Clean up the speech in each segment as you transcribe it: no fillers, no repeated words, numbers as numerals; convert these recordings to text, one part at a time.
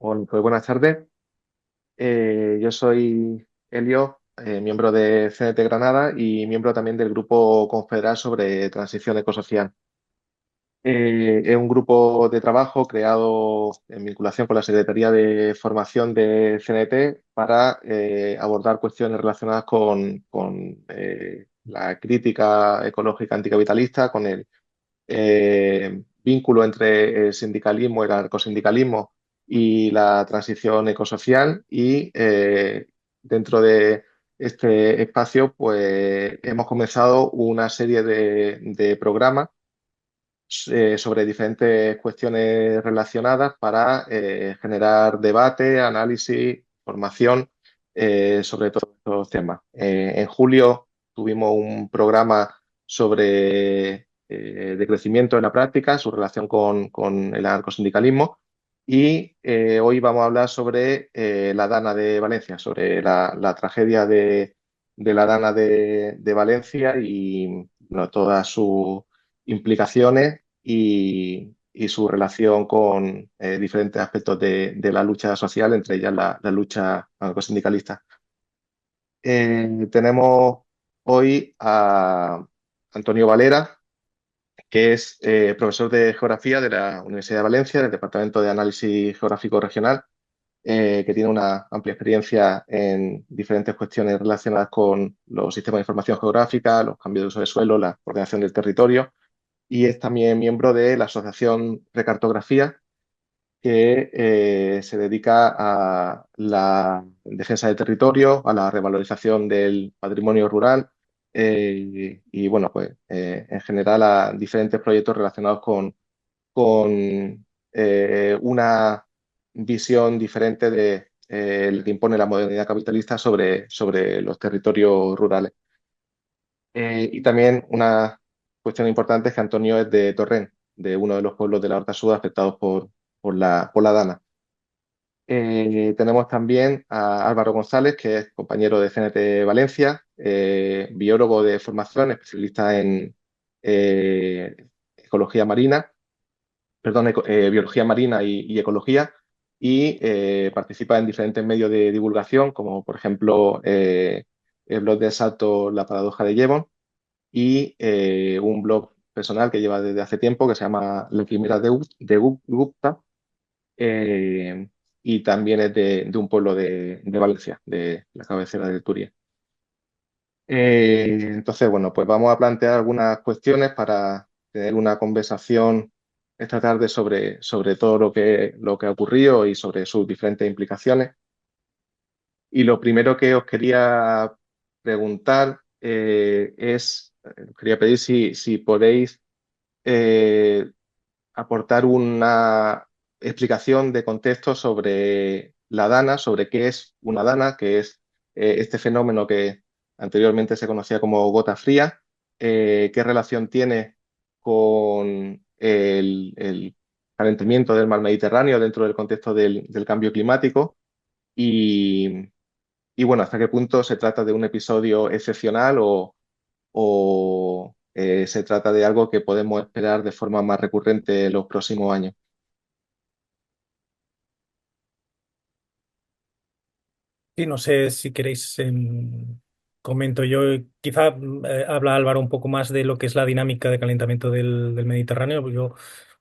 Hola, pues buenas tardes. Yo soy Elio, miembro de CNT Granada y miembro también del grupo confederal sobre transición ecosocial. Es un grupo de trabajo creado en vinculación con la Secretaría de Formación de CNT para abordar cuestiones relacionadas con la crítica ecológica anticapitalista, con el vínculo entre el sindicalismo, el anarcosindicalismo y la transición ecosocial y dentro de este espacio pues hemos comenzado una serie de programas sobre diferentes cuestiones relacionadas para generar debate, análisis, formación sobre todos estos temas. En julio tuvimos un programa sobre decrecimiento en la práctica, su relación con el anarcosindicalismo. Y hoy vamos a hablar sobre la Dana de Valencia, sobre la tragedia de la Dana de Valencia y bueno, todas sus implicaciones y su relación con diferentes aspectos de la lucha social, entre ellas la lucha anarcosindicalista. Tenemos hoy a Antonio Valera, que es profesor de Geografía de la Universidad de Valencia, del Departamento de Análisis Geográfico Regional, que tiene una amplia experiencia en diferentes cuestiones relacionadas con los sistemas de información geográfica, los cambios de uso de suelo, la ordenación del territorio, y es también miembro de la Asociación Recartografía, que se dedica a la defensa del territorio, a la revalorización del patrimonio rural y, bueno, pues en general a diferentes proyectos relacionados con una visión diferente de el que impone la modernidad capitalista sobre los territorios rurales. Y también una cuestión importante es que Antonio es de Torrent, de uno de los pueblos de la Horta Sud afectados por la Dana. Tenemos también a Álvaro González, que es compañero de CNT Valencia, biólogo de formación, especialista en eh, ecología marina, perdón, biología marina y ecología, y participa en diferentes medios de divulgación, como por ejemplo el blog de Salto La Paradoja de Jevon y un blog personal que lleva desde hace tiempo que se llama La Quimera de Gupta, eh, y también es de un pueblo de Valencia, de la cabecera del Turia. Entonces, bueno, pues vamos a plantear algunas cuestiones para tener una conversación esta tarde sobre todo lo que ha ocurrido y sobre sus diferentes implicaciones. Y lo primero que os quería preguntar quería pedir si podéis eh, aportar una explicación de contexto sobre la dana, sobre qué es una dana, qué es este fenómeno que anteriormente se conocía como gota fría, qué relación tiene con el calentamiento del mar Mediterráneo dentro del contexto del cambio climático y, y, bueno, hasta qué punto se trata de un episodio excepcional o se trata de algo que podemos esperar de forma más recurrente en los próximos años. Sí, no sé si queréis, comento yo, quizá habla Álvaro un poco más de lo que es la dinámica de calentamiento del Mediterráneo. Yo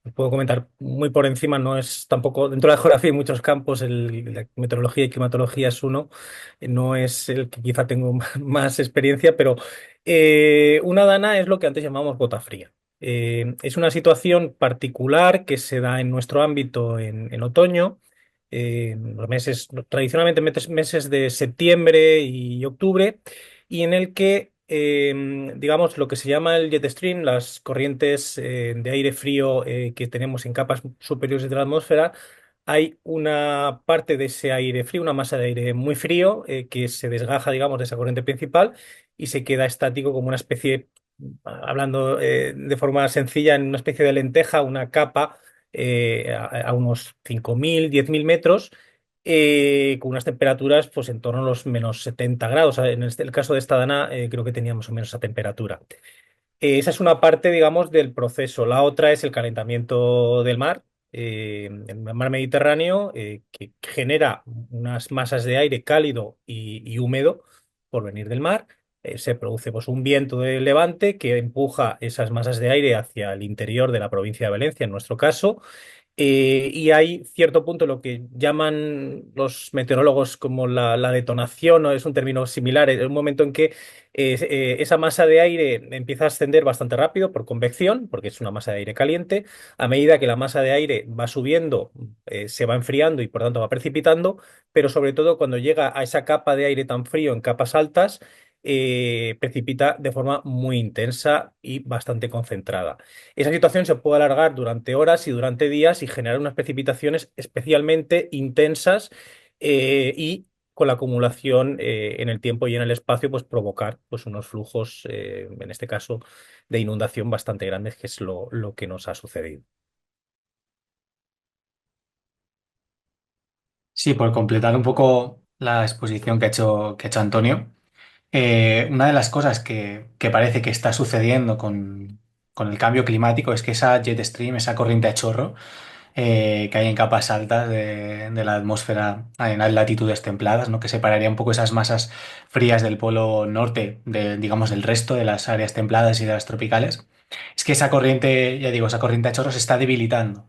os puedo comentar muy por encima, no es tampoco, dentro de la geografía hay muchos campos, la meteorología y climatología es uno, no es el que quizá tengo más experiencia, pero una dana es lo que antes llamamos gota fría. Es una situación particular que se da en nuestro ámbito en otoño, los meses, tradicionalmente meses de septiembre y octubre, y en el que, digamos, lo que se llama el jet stream, las corrientes de aire frío que tenemos en capas superiores de la atmósfera, hay una parte de ese aire frío, una masa de aire muy frío, que se desgaja, digamos, de esa corriente principal y se queda estático como una especie, hablando de forma sencilla, en una especie de lenteja, una capa a unos 5.000 10.000 metros, con unas temperaturas pues en torno a los menos 70 grados. En el caso de esta dana, creo que tenía más o menos esa temperatura. Esa es una parte, digamos, del proceso. La otra es el calentamiento del mar. en el mar Mediterráneo, que genera unas masas de aire cálido y húmedo por venir del mar. Se produce pues, un viento de levante que empuja esas masas de aire hacia el interior de la provincia de Valencia, en nuestro caso, y hay cierto punto, lo que llaman los meteorólogos como la detonación, ¿no? Es un término similar, es un momento en que esa masa de aire empieza a ascender bastante rápido por convección, porque es una masa de aire caliente. A medida que la masa de aire va subiendo, se va enfriando y por tanto va precipitando, pero sobre todo cuando llega a esa capa de aire tan frío en capas altas, precipita de forma muy intensa y bastante concentrada. Esa situación se puede alargar durante horas y durante días y generar unas precipitaciones especialmente intensas, y con la acumulación en el tiempo y en el espacio, pues provocar pues, unos flujos, en este caso, de inundación bastante grandes, que es lo que nos ha sucedido. Sí, por completar un poco la exposición que ha hecho Antonio, una de las cosas que parece que está sucediendo con el cambio climático es que esa jet stream, esa corriente a chorro, que hay en capas altas de la atmósfera en las latitudes templadas, ¿no? Que separaría un poco esas masas frías del polo norte, digamos, del resto de las áreas templadas y de las tropicales. Es que esa corriente, ya digo, esa corriente a chorro se está debilitando,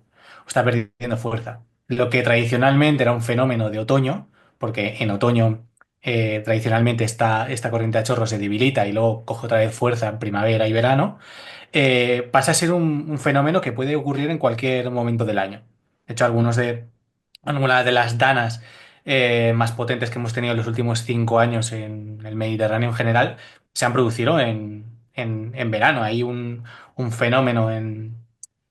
o está perdiendo fuerza. Lo que tradicionalmente era un fenómeno de otoño, porque en otoño tradicionalmente esta corriente a chorro se debilita y luego coge otra vez fuerza en primavera y verano, pasa a ser un fenómeno que puede ocurrir en cualquier momento del año. De hecho, algunas de las danas más potentes que hemos tenido en los últimos 5 años en el Mediterráneo en general se han producido en verano. Hay un fenómeno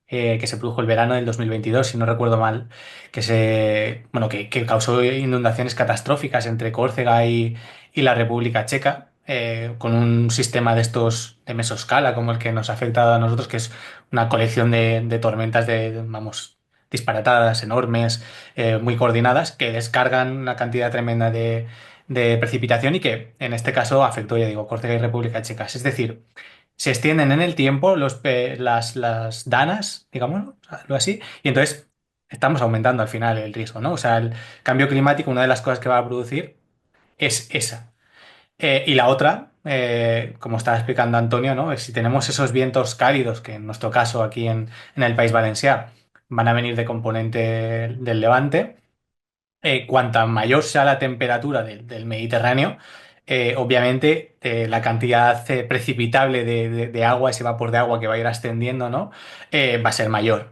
que se produjo el verano del 2022, si no recuerdo mal, bueno, que causó inundaciones catastróficas entre Córcega y la República Checa, con un sistema de estos de mesoscala, como el que nos ha afectado a nosotros, que es una colección de tormentas vamos, disparatadas, enormes, muy coordinadas, que descargan una cantidad tremenda de precipitación y que en este caso afectó, ya digo, Córcega y República Checa. Es decir, se extienden en el tiempo las danas, digamos, algo así, y entonces estamos aumentando al final el riesgo, ¿no? O sea, el cambio climático, una de las cosas que va a producir es esa. Y la otra, como estaba explicando Antonio, ¿no? Es si tenemos esos vientos cálidos, que en nuestro caso aquí en el País Valencià van a venir de componente del Levante, cuanta mayor sea la temperatura del Mediterráneo, obviamente la cantidad precipitable de agua, ese vapor de agua que va a ir ascendiendo, ¿no? Va a ser mayor.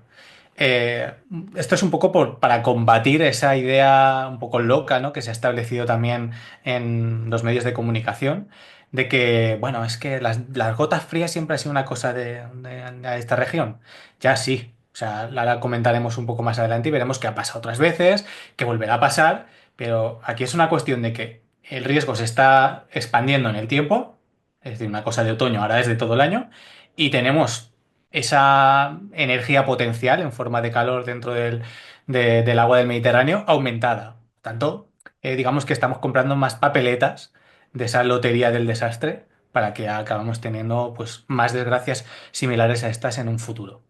Eh, Esto es un poco para combatir esa idea un poco loca, ¿no? Que se ha establecido también en los medios de comunicación, de que, bueno, es que las gotas frías siempre ha sido una cosa de esta región. Ya sí. O sea, la comentaremos un poco más adelante y veremos qué ha pasado otras veces, que volverá a pasar, pero aquí es una cuestión de que el riesgo se está expandiendo en el tiempo, es decir, una cosa de otoño, ahora es de todo el año, y tenemos esa energía potencial en forma de calor dentro del agua del Mediterráneo aumentada. Por tanto, digamos que estamos comprando más papeletas de esa lotería del desastre para que acabamos teniendo pues, más desgracias similares a estas en un futuro.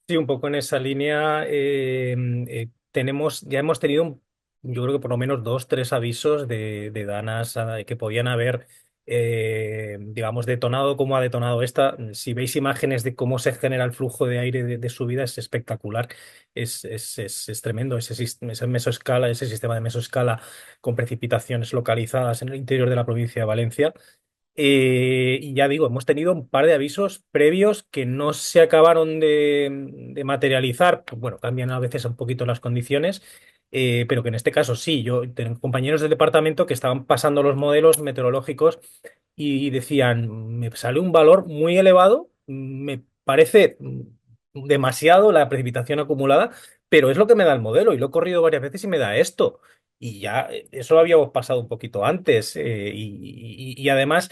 Sí, un poco en esa línea, ya hemos tenido, yo creo que por lo menos dos, tres avisos de danas, que podían haber, digamos, detonado como ha detonado esta. Si veis imágenes de cómo se genera el flujo de aire de subida, es espectacular, es tremendo ese mesoescala, ese sistema de mesoescala con precipitaciones localizadas en el interior de la provincia de Valencia. Y ya digo, hemos tenido un par de avisos previos que no se acabaron de materializar. Pues bueno, cambian a veces un poquito las condiciones, pero que en este caso sí. Yo tengo compañeros del departamento que estaban pasando los modelos meteorológicos y decían, me sale un valor muy elevado, me parece demasiado la precipitación acumulada, pero es lo que me da el modelo y lo he corrido varias veces y me da esto. Y ya eso lo habíamos pasado un poquito antes, y además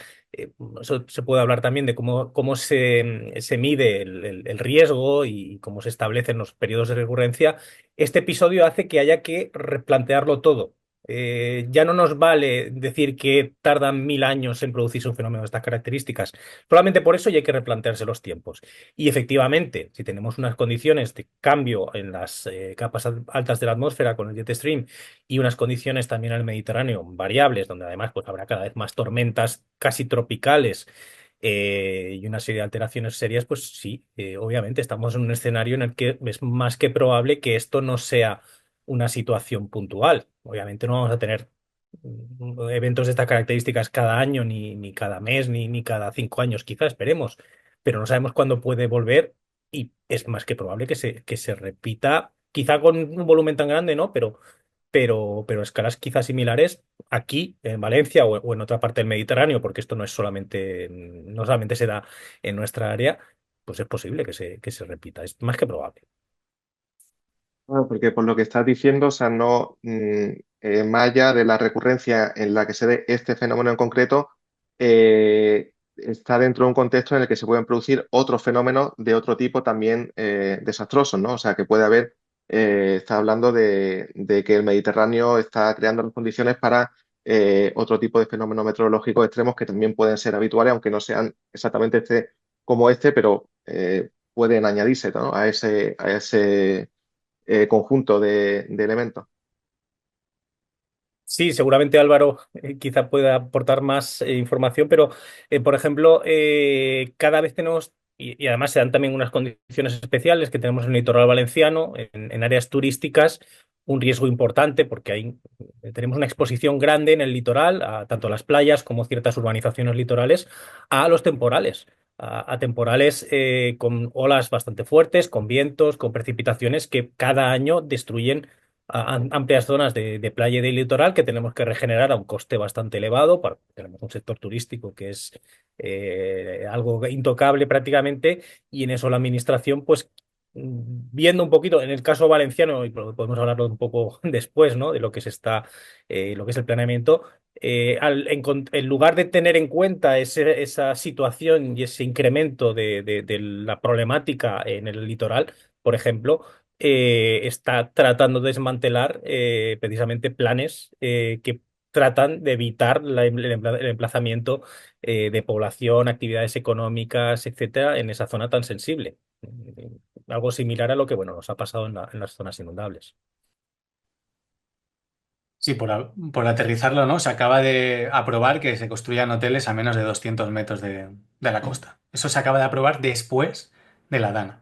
eso se puede hablar también de cómo se mide el riesgo y cómo se establecen los periodos de recurrencia. Este episodio hace que haya que replantearlo todo. Ya no nos vale decir que tardan 1000 años en producirse un fenómeno de estas características. Solamente por eso ya hay que replantearse los tiempos. Y efectivamente, si tenemos unas condiciones de cambio en las capas altas de la atmósfera con el jet stream y unas condiciones también en el Mediterráneo variables, donde además pues, habrá cada vez más tormentas casi tropicales y una serie de alteraciones serias, pues sí, obviamente estamos en un escenario en el que es más que probable que esto no sea una situación puntual. Obviamente no vamos a tener eventos de estas características cada año, ni cada mes, ni cada 5 años, quizás, esperemos, pero no sabemos cuándo puede volver y es más que probable que se repita, quizá con un volumen tan grande, ¿no? Pero escalas quizás similares aquí en Valencia o en otra parte del Mediterráneo, porque esto no solamente se da en nuestra área, pues es posible que se repita, es más que probable. Bueno, porque por lo que estás diciendo, o sea, no, más allá de la recurrencia en la que se dé este fenómeno en concreto, está dentro de un contexto en el que se pueden producir otros fenómenos de otro tipo también desastrosos, ¿no? O sea, que puede haber, está hablando de que el Mediterráneo está creando las condiciones para otro tipo de fenómenos meteorológicos extremos que también pueden ser habituales, aunque no sean exactamente como este, pero pueden añadirse, ¿no? A ese conjunto de elementos. Sí, seguramente Álvaro quizá pueda aportar más información, pero por ejemplo, cada vez tenemos, y además se dan también unas condiciones especiales que tenemos en el litoral valenciano, en áreas turísticas, un riesgo importante porque tenemos una exposición grande en el litoral, tanto a las playas como ciertas urbanizaciones litorales, a los temporales. A temporales con olas bastante fuertes, con vientos, con precipitaciones que cada año destruyen amplias zonas de playa y de litoral que tenemos que regenerar a un coste bastante elevado. Tenemos un sector turístico que es algo intocable prácticamente y en eso la administración, pues viendo un poquito, en el caso valenciano, y podemos hablarlo un poco después, ¿no? De lo que lo que es el planeamiento. En lugar de tener en cuenta esa situación y ese incremento de la problemática en el litoral, por ejemplo, está tratando de desmantelar precisamente planes que tratan de evitar el emplazamiento de población, actividades económicas, etcétera, en esa zona tan sensible. Algo similar a lo que, bueno, nos ha pasado en las zonas inundables. Sí, por aterrizarlo, ¿no? Se acaba de aprobar que se construyan hoteles a menos de 200 metros de la costa. Eso se acaba de aprobar después de la Dana.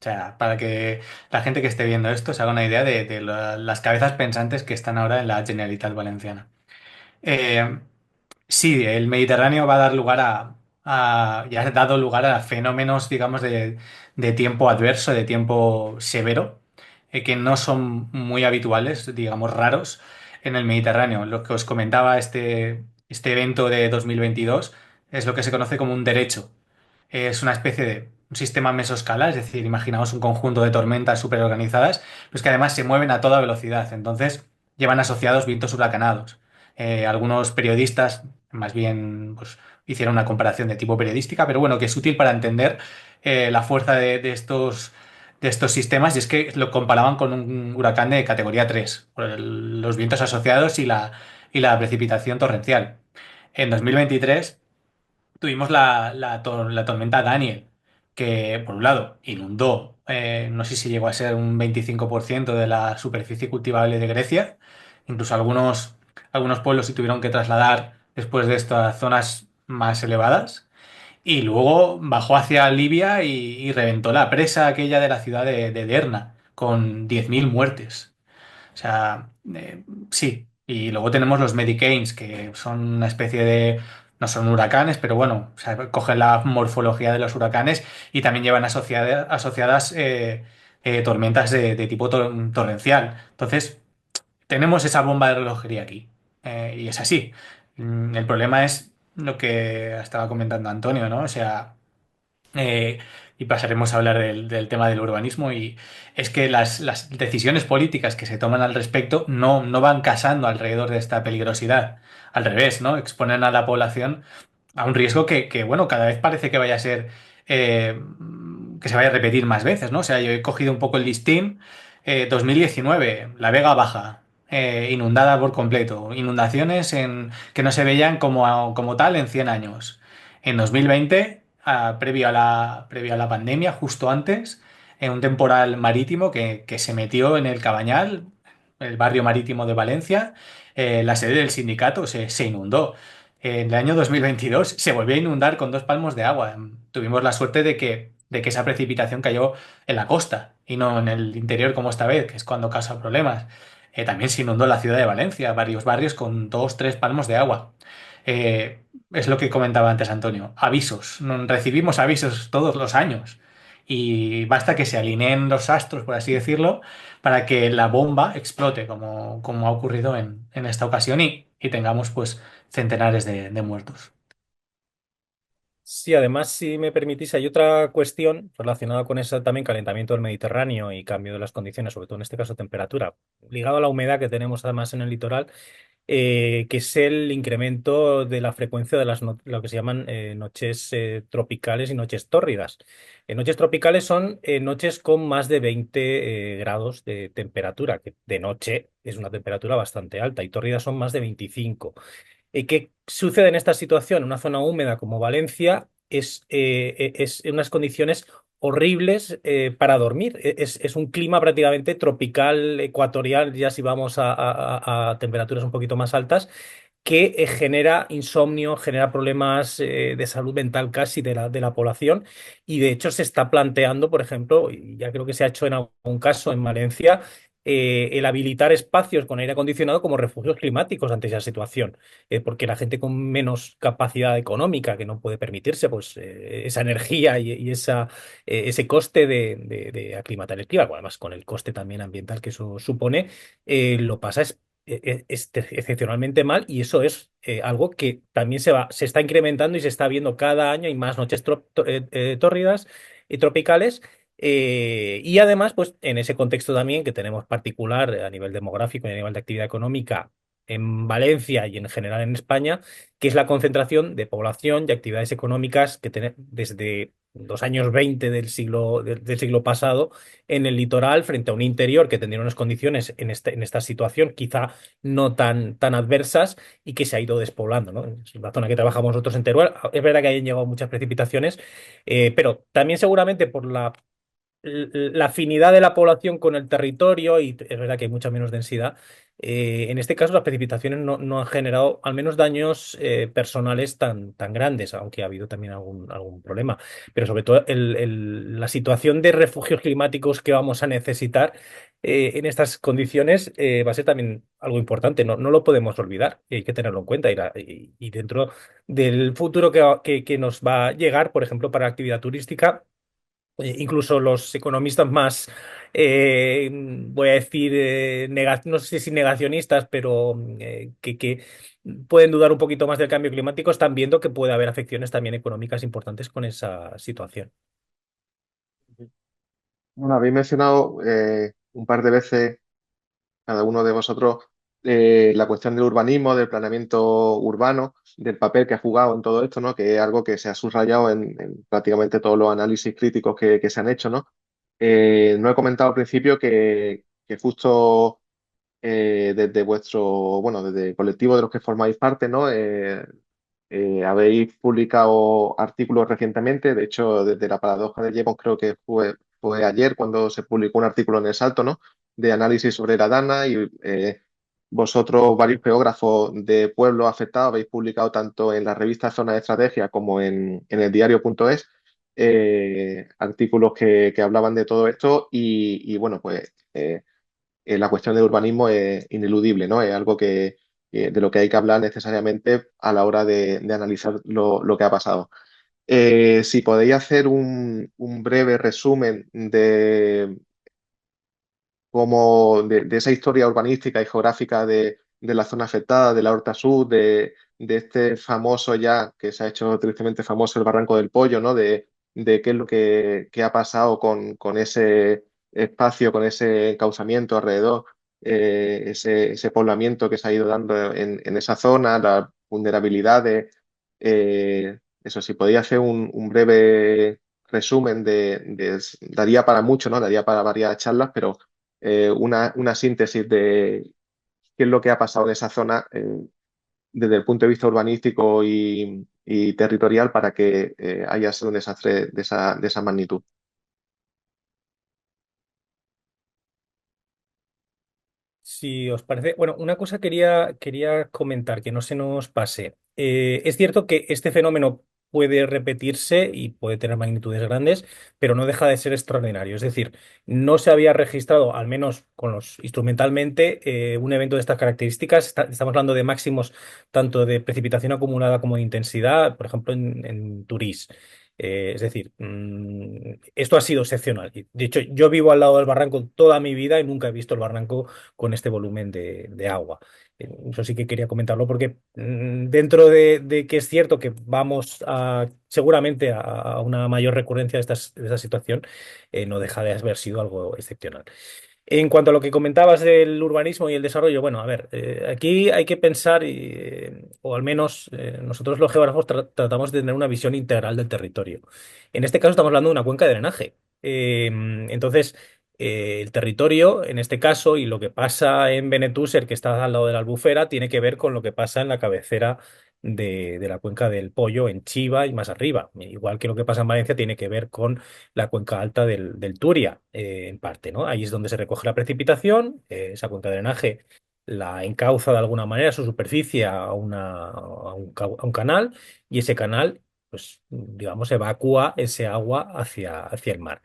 O sea, para que la gente que esté viendo esto se haga una idea de las cabezas pensantes que están ahora en la Generalitat Valenciana. Eh, Sí, el Mediterráneo va a dar lugar ya ha dado lugar a fenómenos, digamos, de tiempo adverso, de tiempo severo, que no son muy habituales, digamos, raros en el Mediterráneo. Lo que os comentaba, este evento de 2022 es lo que se conoce como un derecho. Es una especie de un sistema mesoscala, es decir, imaginaos un conjunto de tormentas súper organizadas, pues que además se mueven a toda velocidad. Entonces, llevan asociados vientos huracanados. Algunos periodistas, más bien, pues, hicieron una comparación de tipo periodística, pero bueno, que es útil para entender la fuerza de estos sistemas, y es que lo comparaban con un huracán de categoría 3 por los vientos asociados y la precipitación torrencial. En 2023 tuvimos la tormenta Daniel, que por un lado inundó, no sé si llegó a ser un 25% de la superficie cultivable de Grecia, incluso algunos pueblos se tuvieron que trasladar después de estas zonas más elevadas, y luego bajó hacia Libia y reventó la presa aquella de la ciudad de Derna, con 10.000 muertes. O sea, sí. Y luego tenemos los Medicanes, que son una especie de... No son huracanes, pero bueno, o sea, cogen la morfología de los huracanes y también llevan asociadas tormentas de tipo torrencial. Entonces, tenemos esa bomba de relojería aquí. Y es así. El problema es lo que estaba comentando Antonio, ¿no? O sea, eh, y pasaremos a hablar del tema del urbanismo, y es que las decisiones políticas que se toman al respecto no van casando alrededor de esta peligrosidad. Al revés, ¿no? Exponen a la población a un riesgo que, bueno, cada vez parece que vaya a ser, eh, que se vaya a repetir más veces, ¿no? O sea, yo he cogido un poco el listín, 2019, La Vega Baja, inundada por completo. Inundaciones que no se veían como tal en 100 años. En 2020, previo a la pandemia, justo antes, en un temporal marítimo que se metió en el Cabañal, el barrio marítimo de Valencia, la sede del sindicato se inundó. En el año 2022 se volvió a inundar con 2 palmos de agua. Tuvimos la suerte de que esa precipitación cayó en la costa y no en el interior como esta vez, que es cuando causa problemas. También se inundó la ciudad de Valencia, varios barrios con 2, 3 palmos de agua. Es lo que comentaba antes Antonio. Avisos. Recibimos avisos todos los años. Y basta que se alineen los astros, por así decirlo, para que la bomba explote, como ha ocurrido en esta ocasión, y tengamos pues centenares de muertos. Sí, además, si me permitís, hay otra cuestión relacionada con ese también calentamiento del Mediterráneo y cambio de las condiciones, sobre todo en este caso temperatura, ligado a la humedad que tenemos además en el litoral, que es el incremento de la frecuencia de lo que se llaman noches tropicales y noches tórridas. Noches tropicales son noches con más de 20 grados de temperatura, que de noche es una temperatura bastante alta, y tórridas son más de 25. ¿Qué sucede en esta situación? Una zona húmeda como Valencia es unas condiciones horribles para dormir. Es un clima prácticamente tropical, ecuatorial, ya si vamos a temperaturas un poquito más altas, que genera insomnio, genera problemas de salud mental casi de la población. Y de hecho se está planteando, por ejemplo, y ya creo que se ha hecho en algún caso en Valencia, el habilitar espacios con aire acondicionado como refugios climáticos ante esa situación, porque la gente con menos capacidad económica, que no puede permitirse pues, esa energía y ese coste de aclimatar el clima, bueno, además con el coste también ambiental que eso supone, lo pasa excepcionalmente mal, y eso es algo que también se está incrementando y se está viendo cada año. Hay más noches tórridas y tropicales. Y además, pues en ese contexto también que tenemos particular a nivel demográfico y a nivel de actividad económica en Valencia y en general en España, que es la concentración de población y actividades económicas que tenemos desde los años 20 del siglo pasado en el litoral, frente a un interior que tendría unas condiciones en esta situación quizá no tan adversas, y que se ha ido despoblando, ¿no? Es la zona que trabajamos nosotros en Teruel. Es verdad que hayan llegado muchas precipitaciones, pero también seguramente por la afinidad de la población con el territorio, y es verdad que hay mucha menos densidad. En este caso, las precipitaciones no han generado al menos daños personales tan grandes, aunque ha habido también algún problema. Pero sobre todo la situación de refugios climáticos que vamos a necesitar en estas condiciones va a ser también algo importante. No lo podemos olvidar, y hay que tenerlo en cuenta. Y dentro del futuro que nos va a llegar, por ejemplo, para la actividad turística. Incluso los economistas más, voy a decir, no sé si negacionistas, pero que pueden dudar un poquito más del cambio climático, están viendo que puede haber afecciones también económicas importantes con esa situación. Bueno, habéis mencionado un par de veces cada uno de vosotros la cuestión del urbanismo, del planeamiento urbano, del papel que ha jugado en todo esto, ¿no? Que es algo que se ha subrayado en prácticamente todos los análisis críticos que se han hecho, ¿no? No he comentado al principio que justo desde bueno, desde el colectivo de los que formáis parte, ¿no? Habéis publicado artículos recientemente, de hecho, desde la paradoja de Jevons creo que fue ayer cuando se publicó un artículo en El Salto, ¿no? De análisis sobre la Dana, y vosotros, varios geógrafos de pueblos afectados, habéis publicado tanto en la revista Zona de Estrategia como en el diario.es artículos que hablaban de todo esto, y bueno, pues la cuestión del urbanismo es ineludible, ¿no? Es algo de lo que hay que hablar necesariamente a la hora de analizar lo que ha pasado. Si podéis hacer un breve resumen de esa historia urbanística y geográfica de la zona afectada, de la Horta Sur, de este famoso ya, que se ha hecho tristemente famoso, el Barranco del Pollo, ¿no? De qué es lo que ha pasado con ese espacio, con ese encauzamiento alrededor, ese poblamiento que se ha ido dando en esa zona, las vulnerabilidades. Eso, si podía hacer un breve resumen daría para mucho, ¿no? Daría para varias charlas, pero una síntesis qué es lo que ha pasado en esa zona desde el punto de vista urbanístico y territorial para que haya sido un desastre de esa magnitud. Si os parece, bueno, una cosa quería comentar, que no se nos pase. Es cierto que este fenómeno puede repetirse y puede tener magnitudes grandes, pero no deja de ser extraordinario. Es decir, no se había registrado, al menos con los instrumentalmente, un evento de estas características. Estamos hablando de máximos tanto de precipitación acumulada como de intensidad, por ejemplo, en Turís. Es decir, esto ha sido excepcional. De hecho, yo vivo al lado del barranco toda mi vida y nunca he visto el barranco con este volumen de agua. Eso sí que quería comentarlo porque dentro de que es cierto que vamos seguramente a una mayor recurrencia de esta situación, no deja de haber sido algo excepcional. En cuanto a lo que comentabas del urbanismo y el desarrollo, bueno, a ver, aquí hay que pensar, o al menos nosotros los geógrafos tratamos de tener una visión integral del territorio. En este caso estamos hablando de una cuenca de drenaje. Entonces, el territorio, en este caso, y lo que pasa en Benetúser, que está al lado de la Albufera, tiene que ver con lo que pasa en la cabecera de la cuenca del Pollo, en Chiva y más arriba. Igual que lo que pasa en Valencia tiene que ver con la cuenca alta del Turia, en parte, ¿no? Ahí es donde se recoge la precipitación, esa cuenca de drenaje la encauza de alguna manera su superficie a un canal y ese canal, pues, digamos, evacúa ese agua hacia el mar.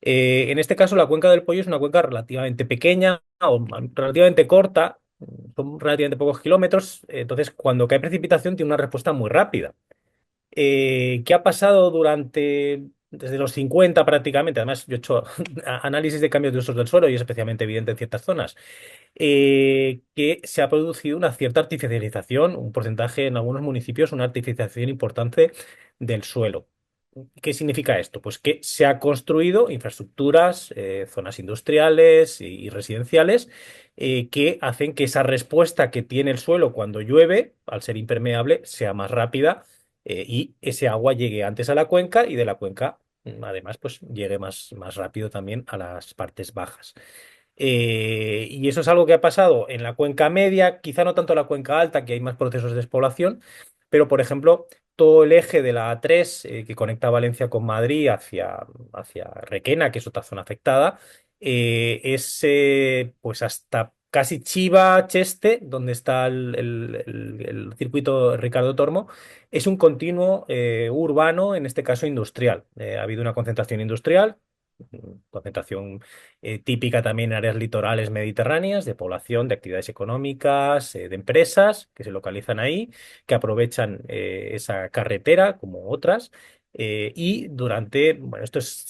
En este caso, la cuenca del Pollo es una cuenca relativamente pequeña o relativamente corta, son relativamente pocos kilómetros, entonces cuando cae precipitación tiene una respuesta muy rápida. ¿Qué ha pasado desde los 50 prácticamente? Además, yo he hecho análisis de cambios de usos del suelo y es especialmente evidente en ciertas zonas, que se ha producido una cierta artificialización, un porcentaje en algunos municipios, una artificialización importante del suelo. ¿Qué significa esto? Pues que se ha construido infraestructuras, zonas industriales y residenciales, que hacen que esa respuesta que tiene el suelo cuando llueve, al ser impermeable, sea más rápida, y ese agua llegue antes a la cuenca y de la cuenca, además, pues llegue más rápido también a las partes bajas. Y eso es algo que ha pasado en la cuenca media, quizá no tanto en la cuenca alta, que hay más procesos de despoblación, pero por ejemplo, todo el eje de la A3 que conecta Valencia con Madrid hacia Requena, que es otra zona afectada, es pues hasta casi Chiva, Cheste, donde está el circuito Ricardo Tormo, es un continuo urbano, en este caso industrial. Ha habido una concentración industrial, concentración típica también en áreas litorales mediterráneas, de población, de actividades económicas, de empresas que se localizan ahí, que aprovechan esa carretera como otras. Y bueno, esto es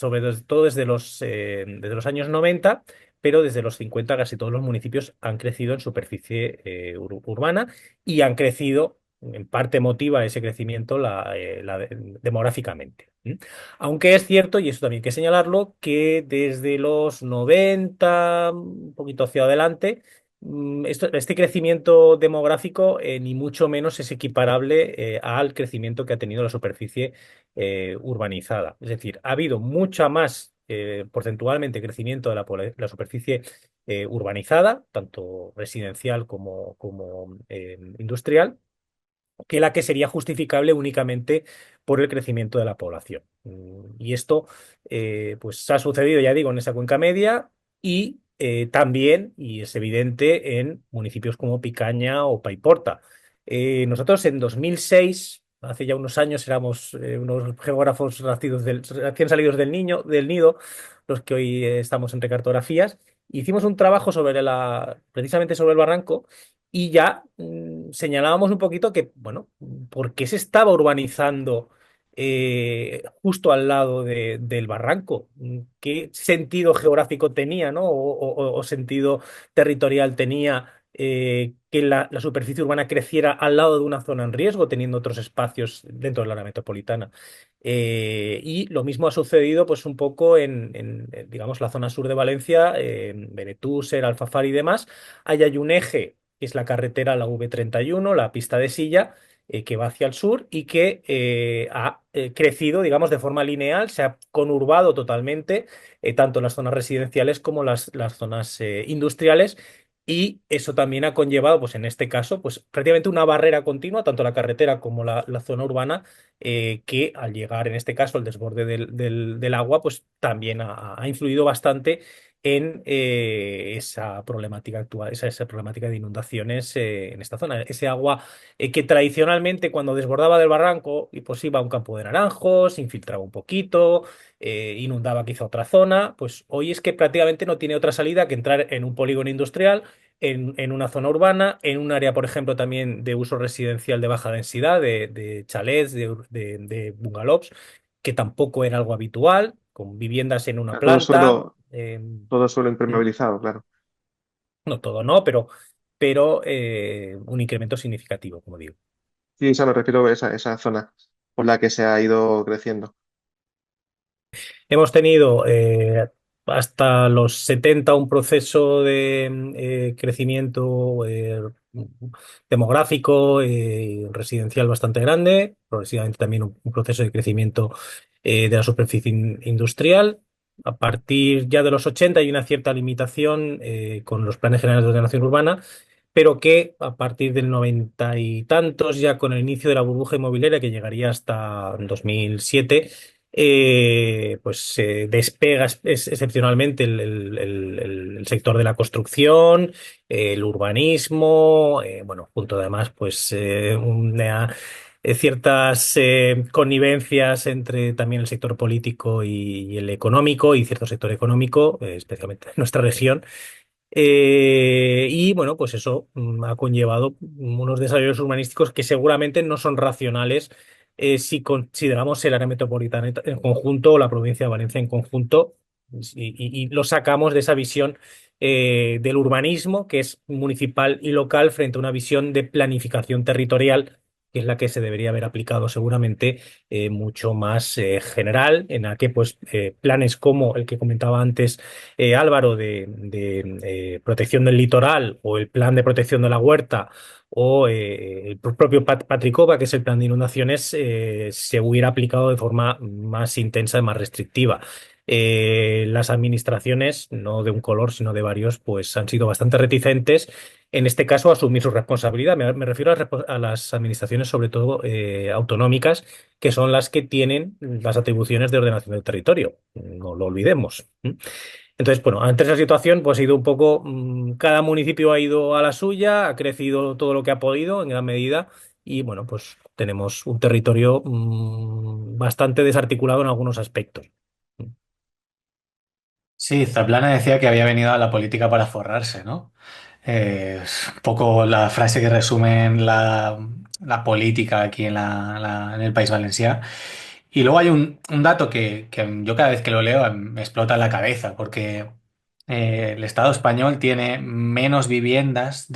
todo desde los años 90, pero desde los 50 casi todos los municipios han crecido en superficie urbana y han crecido, en parte motiva ese crecimiento demográficamente. Aunque es cierto, y eso también hay que señalarlo, que desde los 90, un poquito hacia adelante, este crecimiento demográfico ni mucho menos es equiparable al crecimiento que ha tenido la superficie urbanizada. Es decir, ha habido mucha más porcentualmente crecimiento de la superficie urbanizada, tanto residencial como industrial, que la que sería justificable únicamente por el crecimiento de la población. Y esto pues ha sucedido, ya digo, en esa cuenca media y también, y es evidente, en municipios como Picaña o Paiporta. Nosotros en 2006, hace ya unos años, éramos unos geógrafos recién salidos del nido, los que hoy estamos entre cartografías. Hicimos un trabajo precisamente sobre el barranco y ya señalábamos un poquito que, bueno, ¿por qué se estaba urbanizando justo al lado del barranco? ¿Qué sentido geográfico tenía, ¿no? O sentido territorial tenía que la superficie urbana creciera al lado de una zona en riesgo, teniendo otros espacios dentro del área metropolitana? Y lo mismo ha sucedido, pues, un poco digamos, la zona sur de Valencia, en Benetúser, Alfafar y demás. Ahí hay un eje que es la carretera, la V31, la pista de Silla, que va hacia el sur y que ha crecido, digamos, de forma lineal, se ha conurbado totalmente, tanto en las zonas residenciales como las zonas industriales. Y eso también ha conllevado, pues en este caso, pues prácticamente una barrera continua, tanto la carretera como la zona urbana, que al llegar, en este caso, el desborde del agua, pues también ha influido bastante en esa problemática actual, esa problemática de inundaciones en esta zona. Ese agua que tradicionalmente cuando desbordaba del barranco, y pues iba a un campo de naranjos, infiltraba un poquito, inundaba quizá otra zona, pues hoy es que prácticamente no tiene otra salida que entrar en un polígono industrial, en una zona urbana, en un área, por ejemplo, también de uso residencial de baja densidad, de chalets, de bungalows, que tampoco era algo habitual, con viviendas en una Todo planta. suelo, todo suelo impermeabilizado, claro. No todo, no, pero un incremento significativo, como digo. Sí, eso me refiero a esa zona por la que se ha ido creciendo. Hemos tenido hasta los 70 un proceso de crecimiento demográfico, residencial bastante grande, progresivamente también un proceso de crecimiento de la superficie industrial. A partir ya de los 80 hay una cierta limitación con los planes generales de ordenación urbana, pero que a partir del 90 y tantos, ya con el inicio de la burbuja inmobiliaria que llegaría hasta 2007, pues se despega excepcionalmente el sector de la construcción, el urbanismo, bueno, junto además, pues ciertas connivencias entre también el sector político y el económico y cierto sector económico, especialmente en nuestra región. Y bueno, pues eso ha conllevado unos desarrollos urbanísticos que seguramente no son racionales si consideramos el área metropolitana en conjunto o la provincia de Valencia en conjunto y lo sacamos de esa visión del urbanismo, que es municipal y local, frente a una visión de planificación territorial, que es la que se debería haber aplicado seguramente mucho más general, en la que pues planes como el que comentaba antes Álvaro, de protección del litoral o el plan de protección de la huerta o el propio Patricova, que es el plan de inundaciones, se hubiera aplicado de forma más intensa y más restrictiva. Las administraciones, no de un color, sino de varios, pues han sido bastante reticentes, en este caso, a asumir su responsabilidad. Me refiero a las administraciones, sobre todo autonómicas, que son las que tienen las atribuciones de ordenación del territorio. No lo olvidemos. Entonces, bueno, ante esa situación, pues ha ido un poco, cada municipio ha ido a la suya, ha crecido todo lo que ha podido en gran medida y bueno, pues tenemos un territorio bastante desarticulado en algunos aspectos. Sí, Zaplana decía que había venido a la política para forrarse, ¿no? Es un poco la frase que resume la política aquí en el País Valencià. Y luego hay un dato que yo cada vez que lo leo me explota en la cabeza, porque el Estado español tiene menos viviendas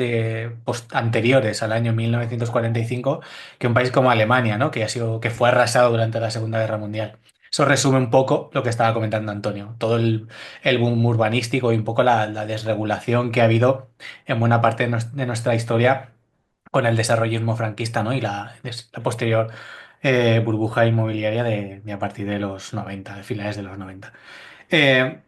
anteriores al año 1945 que un país como Alemania, ¿no? Que fue arrasado durante la Segunda Guerra Mundial. Eso resume un poco lo que estaba comentando Antonio, todo el boom urbanístico y un poco la desregulación que ha habido en buena parte de nuestra historia con el desarrollismo franquista, ¿no? Y la posterior burbuja inmobiliaria de a partir de los 90, de finales de los 90. Eh,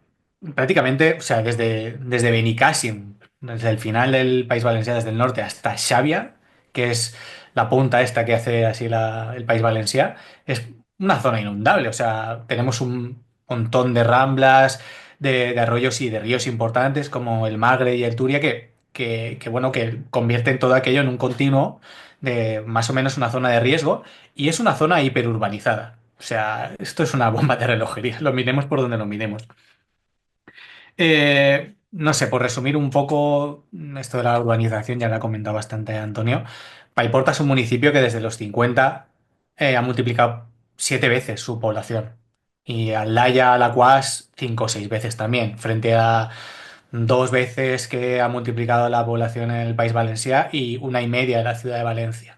Prácticamente, o sea, desde Benicàssim, desde el final del País Valencià, desde el norte hasta Xàbia, que es la punta esta que hace así el País Valencià, es una zona inundable. O sea, tenemos un montón de ramblas, de arroyos y de ríos importantes como el Magre y el Turia, bueno, que convierten todo aquello en un continuo de más o menos una zona de riesgo y es una zona hiperurbanizada. O sea, esto es una bomba de relojería, lo miremos por donde lo miremos. No sé, por resumir un poco esto de la urbanización, ya lo ha comentado bastante Antonio. Paiporta es un municipio que desde los 50 ha multiplicado 7 veces su población. Y Aldaya, Alaquàs, 5 o 6 veces también, frente a 2 veces que ha multiplicado la población en el País Valencià y 1,5 en la ciudad de Valencia.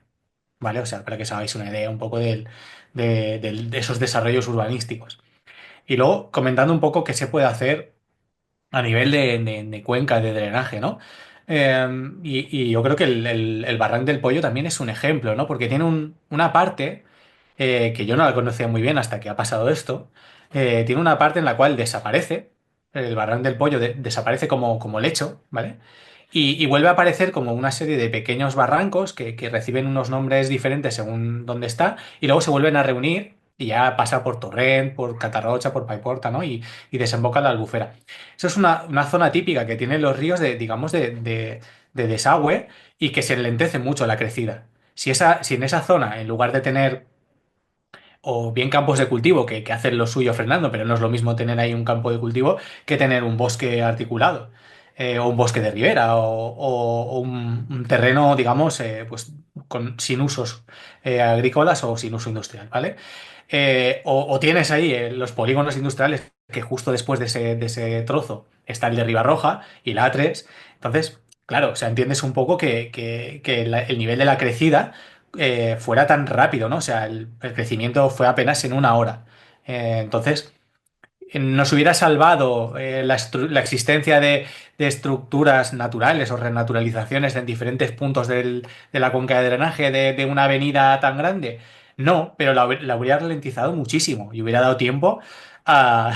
¿Vale? O sea, para que os hagáis una idea un poco de esos desarrollos urbanísticos. Y luego comentando un poco qué se puede hacer a nivel de cuenca de drenaje, ¿no? Y yo creo que el Barranc del Pollo también es un ejemplo, ¿no? Porque tiene una parte que yo no la conocía muy bien hasta que ha pasado esto. Tiene una parte en la cual desaparece, el Barranc del Pollo desaparece como lecho, ¿vale? y vuelve a aparecer como una serie de pequeños barrancos que reciben unos nombres diferentes según dónde está, y luego se vuelven a reunir y ya pasa por Torrent, por Catarrocha, por Paiporta, ¿no? Y desemboca en la Albufera. Eso es una zona típica que tienen los ríos de, digamos, de desagüe y que se enlentece mucho la crecida. Si en esa zona, en lugar de tener o bien campos de cultivo que hacen lo suyo frenando, pero no es lo mismo tener ahí un campo de cultivo que tener un bosque articulado, o un bosque de ribera, o un terreno, digamos, pues sin usos agrícolas o sin uso industrial, ¿vale? O tienes ahí los polígonos industriales que justo después de ese trozo está el de Ribarroja y la A3. Entonces, claro, o sea, entiendes un poco que el nivel de la crecida fuera tan rápido, ¿no? O sea, el crecimiento fue apenas en una hora. Entonces, nos hubiera salvado la existencia de estructuras naturales o renaturalizaciones en diferentes puntos de la cuenca de drenaje de una avenida tan grande. No, pero la hubiera ralentizado muchísimo y hubiera dado tiempo a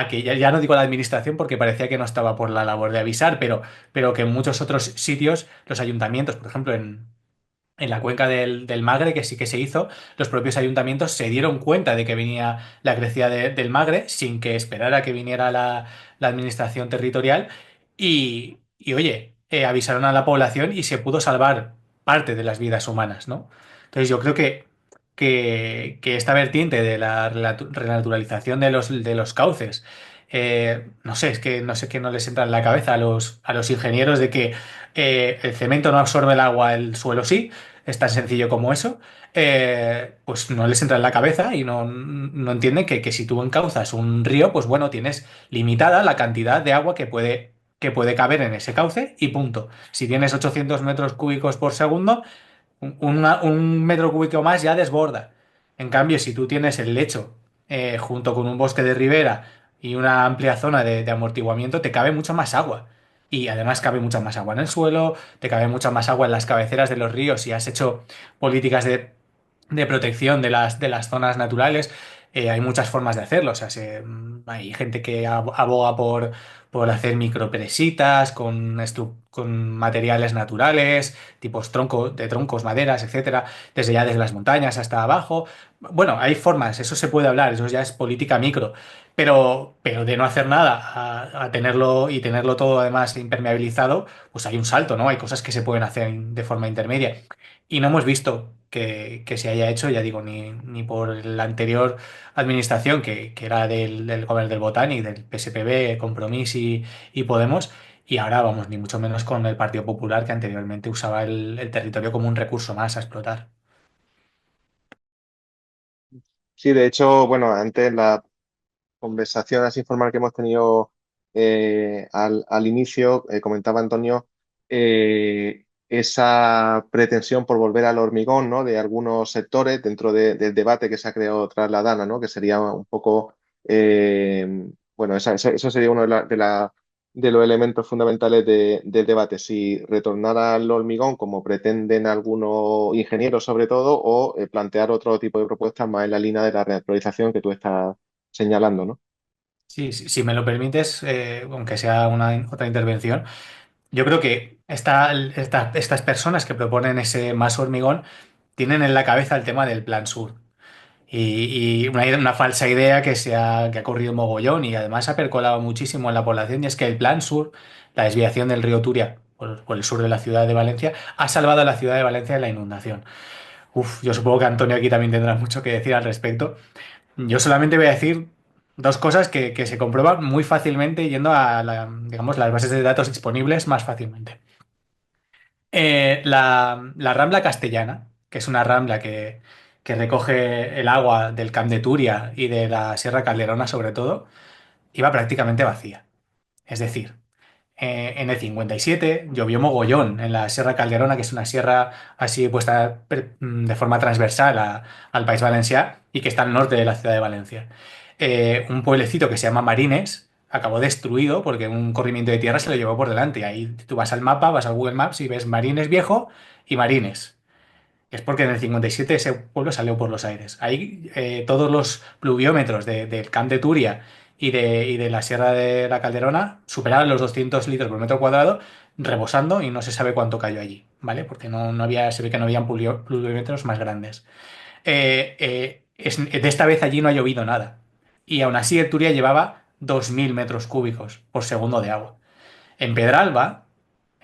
que, ya no digo la administración porque parecía que no estaba por la labor de avisar, pero que en muchos otros sitios, los ayuntamientos, por ejemplo, en la cuenca del Magre, que sí que se hizo, los propios ayuntamientos se dieron cuenta de que venía la crecida del Magre sin que esperara que viniera la administración territorial oye, avisaron a la población y se pudo salvar parte de las vidas humanas, ¿no? Entonces yo creo que esta vertiente de la renaturalización de los cauces, no sé, es que no sé qué no les entra en la cabeza a los ingenieros de que el cemento no absorbe el agua, el suelo sí, es tan sencillo como eso, pues no les entra en la cabeza y no entienden que si tú encauzas un río, pues bueno, tienes limitada la cantidad de agua que puede caber en ese cauce y punto. Si tienes 800 metros cúbicos por segundo, un metro cúbico más ya desborda. En cambio, si tú tienes el lecho junto con un bosque de ribera y una amplia zona de amortiguamiento, te cabe mucho más agua. Y además cabe mucha más agua en el suelo, te cabe mucha más agua en las cabeceras de los ríos si has hecho políticas de protección de las zonas naturales. Hay muchas formas de hacerlo. O sea, hay gente que aboga por hacer micropresitas con materiales naturales, tipos de troncos, maderas, etcétera, desde las montañas hasta abajo. Bueno, hay formas, eso se puede hablar, eso ya es política micro. Pero de no hacer nada a tenerlo y tenerlo todo además impermeabilizado, pues hay un salto, ¿no? Hay cosas que se pueden hacer de forma intermedia. Y no hemos visto que se haya hecho, ya digo, ni por la anterior administración, que era del Govern del Botani, del PSPB, Compromís y Podemos, y ahora, vamos, ni mucho menos con el Partido Popular, que anteriormente usaba el territorio como un recurso más a explotar. Sí, de hecho, bueno, antes la conversación así informal que hemos tenido al inicio, comentaba Antonio, esa pretensión por volver al hormigón, ¿no? De algunos sectores dentro del debate que se ha creado tras la Dana, ¿no? Que sería un poco, bueno, eso sería uno de los elementos fundamentales del debate, si retornar al hormigón como pretenden algunos ingenieros sobre todo, o plantear otro tipo de propuestas más en la línea de la reactualización que tú estás señalando, ¿no? Sí, si me lo permites, aunque sea una otra intervención, yo creo que estas personas que proponen ese más hormigón tienen en la cabeza el tema del Plan Sur. Y una falsa idea que ha corrido mogollón y además ha percolado muchísimo en la población, y es que el Plan Sur, la desviación del río Turia por el sur de la ciudad de Valencia, ha salvado a la ciudad de Valencia de la inundación. Uf, yo supongo que Antonio aquí también tendrá mucho que decir al respecto. Yo solamente voy a decir dos cosas que se comprueban muy fácilmente yendo a digamos, las bases de datos disponibles más fácilmente. La Rambla Castellana, que es una rambla que recoge el agua del Camp de Turia y de la Sierra Calderona sobre todo, iba prácticamente vacía. Es decir, en el 57 llovió mogollón en la Sierra Calderona, que es una sierra así puesta de forma transversal al País Valencià y que está al norte de la ciudad de Valencia. Un pueblecito que se llama Marines acabó destruido porque un corrimiento de tierra se lo llevó por delante. Ahí tú vas al mapa, vas a Google Maps y ves Marines viejo y Marines. Es porque en el 57 ese pueblo salió por los aires. Ahí todos los pluviómetros del Camp de Turia y de la Sierra de la Calderona superaban los 200 litros por metro cuadrado, rebosando, y no se sabe cuánto cayó allí, ¿vale? Porque no había, se ve que no habían pluviométros más grandes. De esta vez allí no ha llovido nada. Y aún así el Turia llevaba 2.000 metros cúbicos por segundo de agua. En Pedralba,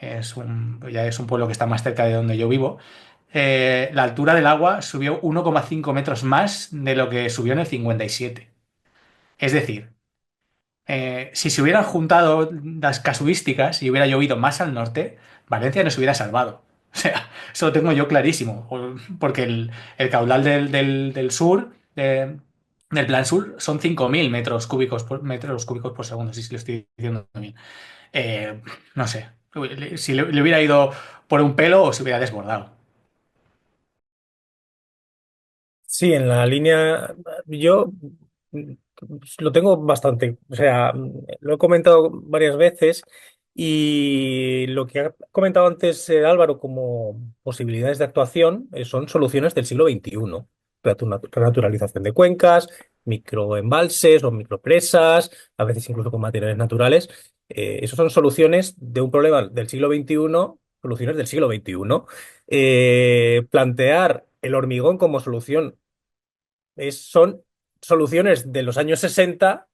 ya es un pueblo que está más cerca de donde yo vivo, la altura del agua subió 1,5 metros más de lo que subió en el 57. Es decir, si se hubieran juntado las casuísticas y hubiera llovido más al norte, Valencia no se hubiera salvado. O sea, eso lo tengo yo clarísimo, porque el caudal del sur, del Plan Sur, son 5.000 metros cúbicos por segundo, si lo estoy diciendo bien. Eh, no sé, si le hubiera ido por un pelo o se hubiera desbordado. Sí, en la línea, yo lo tengo bastante, o sea, lo he comentado varias veces y lo que ha comentado antes Álvaro como posibilidades de actuación son soluciones del siglo XXI. Renaturalización de cuencas, microembalses o micropresas, a veces incluso con materiales naturales. Esas son soluciones de un problema del siglo XXI, soluciones del siglo XXI. Plantear el hormigón como solución son soluciones de los años 60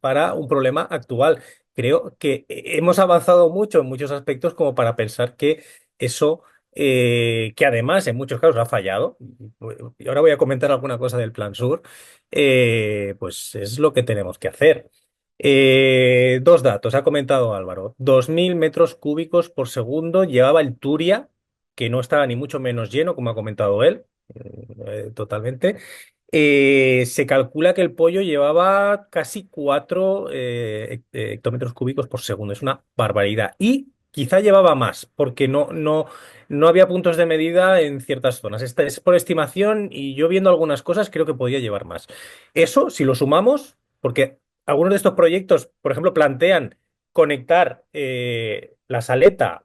para un problema actual. Creo que hemos avanzado mucho en muchos aspectos como para pensar que eso, que además en muchos casos ha fallado, y ahora voy a comentar alguna cosa del Plan Sur, pues es lo que tenemos que hacer. Dos datos, ha comentado Álvaro. 2.000 metros cúbicos por segundo llevaba el Turia, que no estaba ni mucho menos lleno, como ha comentado él, totalmente. Se calcula que el pollo llevaba casi 4 hectómetros cúbicos por segundo. Es una barbaridad. Y quizá llevaba más, porque no había puntos de medida en ciertas zonas. Esta es por estimación y yo viendo algunas cosas creo que podía llevar más. Eso, si lo sumamos, porque algunos de estos proyectos, por ejemplo, plantean conectar la Saleta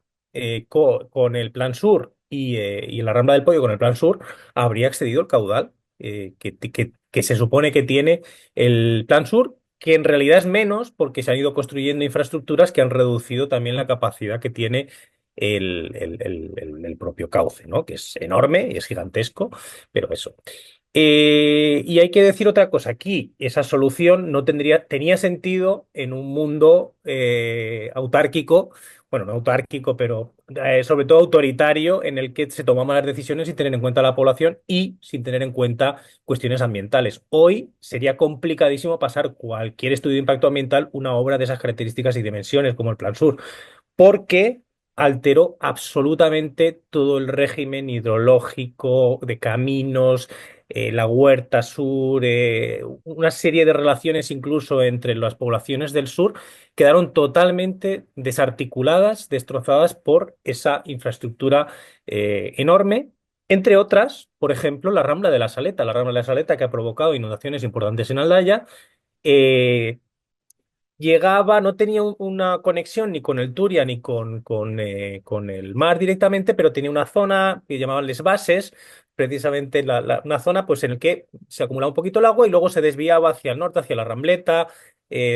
con el Plan Sur y la Rambla del Pollo con el Plan Sur, habría excedido el caudal que se supone que tiene el Plan Sur, que en realidad es menos porque se han ido construyendo infraestructuras que han reducido también la capacidad que tiene el propio cauce, ¿no? Que es enorme y es gigantesco, pero eso. Y hay que decir otra cosa, aquí esa solución no tenía sentido en un mundo autárquico, bueno, no autárquico, pero sobre todo autoritario, en el que se tomaban las decisiones sin tener en cuenta la población y sin tener en cuenta cuestiones ambientales. Hoy sería complicadísimo pasar cualquier estudio de impacto ambiental una obra de esas características y dimensiones como el Plan Sur porque alteró absolutamente todo el régimen hidrológico de caminos, la Huerta Sur, una serie de relaciones incluso entre las poblaciones del sur quedaron totalmente desarticuladas, destrozadas por esa infraestructura enorme. Entre otras, por ejemplo, la Rambla de la Saleta que ha provocado inundaciones importantes en Aldaya, eh, llegaba, no tenía una conexión ni con el Turia ni con el mar directamente, pero tenía una zona que llamaban Les Bases, precisamente una zona pues, en la que se acumulaba un poquito el agua y luego se desviaba hacia el norte, hacia la Rambleta,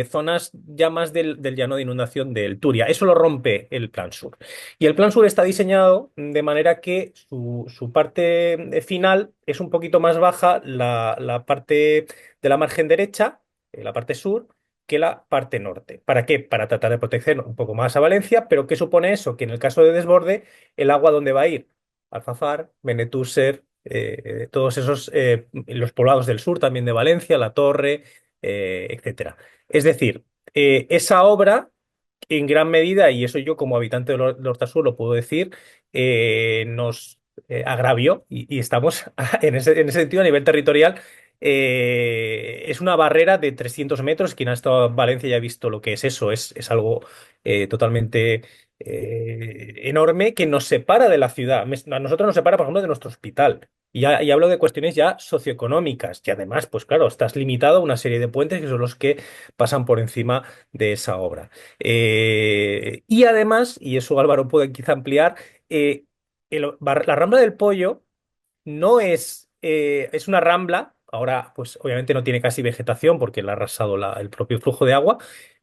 zonas ya más del llano de inundación del Turia. Eso lo rompe el Plan Sur. Y el Plan Sur está diseñado de manera que su parte final es un poquito más baja, la parte de la margen derecha, la parte sur que la parte norte. ¿Para qué? Para tratar de proteger un poco más a Valencia, pero ¿qué supone eso? Que en el caso de desborde, el agua ¿dónde va a ir? Alfafar, Benetúser, todos esos, los poblados del sur también de Valencia, La Torre, etcétera. Es decir, esa obra, en gran medida, y eso yo como habitante de Hortasur lo puedo decir, nos agravió y estamos en ese sentido a nivel territorial es una barrera de 300 metros. Quien ha estado en Valencia ya ha visto lo que es eso. Es algo totalmente enorme que nos separa de la ciudad. A nosotros nos separa, por ejemplo, de nuestro hospital. Y hablo de cuestiones ya socioeconómicas. Y además, pues claro, estás limitado a una serie de puentes que son los que pasan por encima de esa obra. Y además, y eso Álvaro puede quizá ampliar, la Rambla del Pollo no es una rambla Ahora, pues obviamente no tiene casi vegetación porque le ha arrasado el propio flujo de agua,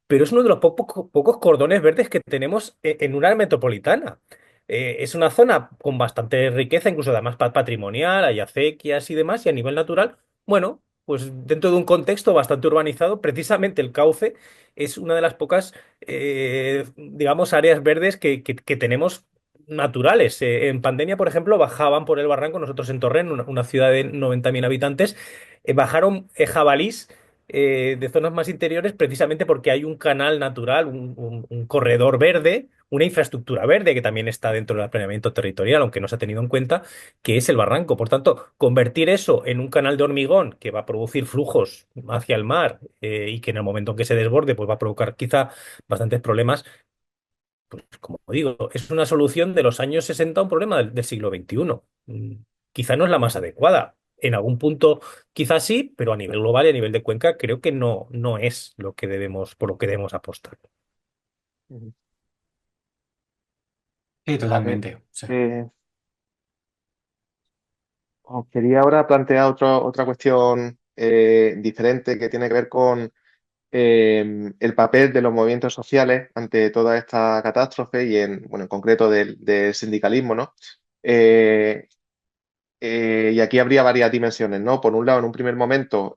pero es uno de los pocos cordones verdes que tenemos en una área metropolitana. Es una zona con bastante riqueza, incluso además patrimonial, hay acequias y demás, y a nivel natural, bueno, pues dentro de un contexto bastante urbanizado, precisamente el cauce es una de las pocas, digamos, áreas verdes que tenemos naturales. En pandemia, por ejemplo, bajaban por el barranco, nosotros en Torrent, una ciudad de 90.000 habitantes, bajaron jabalís de zonas más interiores precisamente porque hay un canal natural, un corredor verde, una infraestructura verde que también está dentro del planeamiento territorial, aunque no se ha tenido en cuenta, que es el barranco. Por tanto, convertir eso en un canal de hormigón que va a producir flujos hacia el mar y que en el momento en que se desborde, pues va a provocar quizá bastantes problemas, pues como digo, es una solución de los años 60 a un problema del siglo XXI. Quizá no es la más adecuada. En algún punto quizás sí, pero a nivel global y a nivel de cuenca creo que no es lo que debemos, por lo que debemos apostar. Ujú. Sí, A ver, totalmente. Sí. eh, os quería ahora plantear otra cuestión diferente que tiene que ver con el papel de los movimientos sociales ante toda esta catástrofe y bueno, en concreto del sindicalismo, ¿no? Eh, y aquí habría varias dimensiones, ¿no? Por un lado, en un primer momento,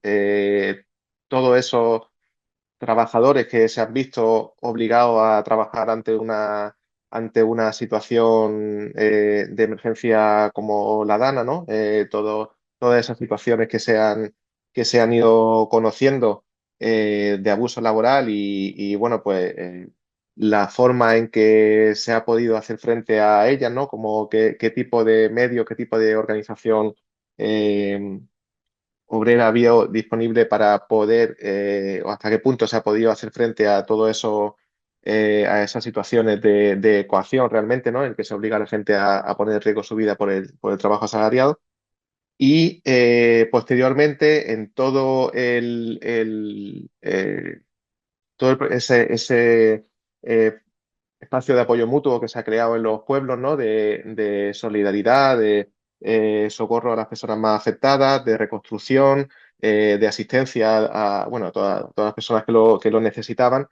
todos esos trabajadores que se han visto obligados a trabajar ante una situación de emergencia como la DANA, ¿no? Todas esas situaciones que se han ido conociendo de abuso laboral y, bueno, pues la forma en que se ha podido hacer frente a ellas, ¿no? Como qué tipo de medio, qué tipo de organización eh, obrera había disponible para poder, o hasta qué punto se ha podido hacer frente a todo eso, a esas situaciones de coacción realmente, ¿no? En que se obliga a la gente a poner en riesgo su vida por el trabajo asalariado. Y posteriormente, en todo ese espacio de apoyo mutuo que se ha creado en los pueblos, ¿no? De solidaridad, de socorro a las personas más afectadas, de reconstrucción, de asistencia bueno, a todas las personas que lo necesitaban.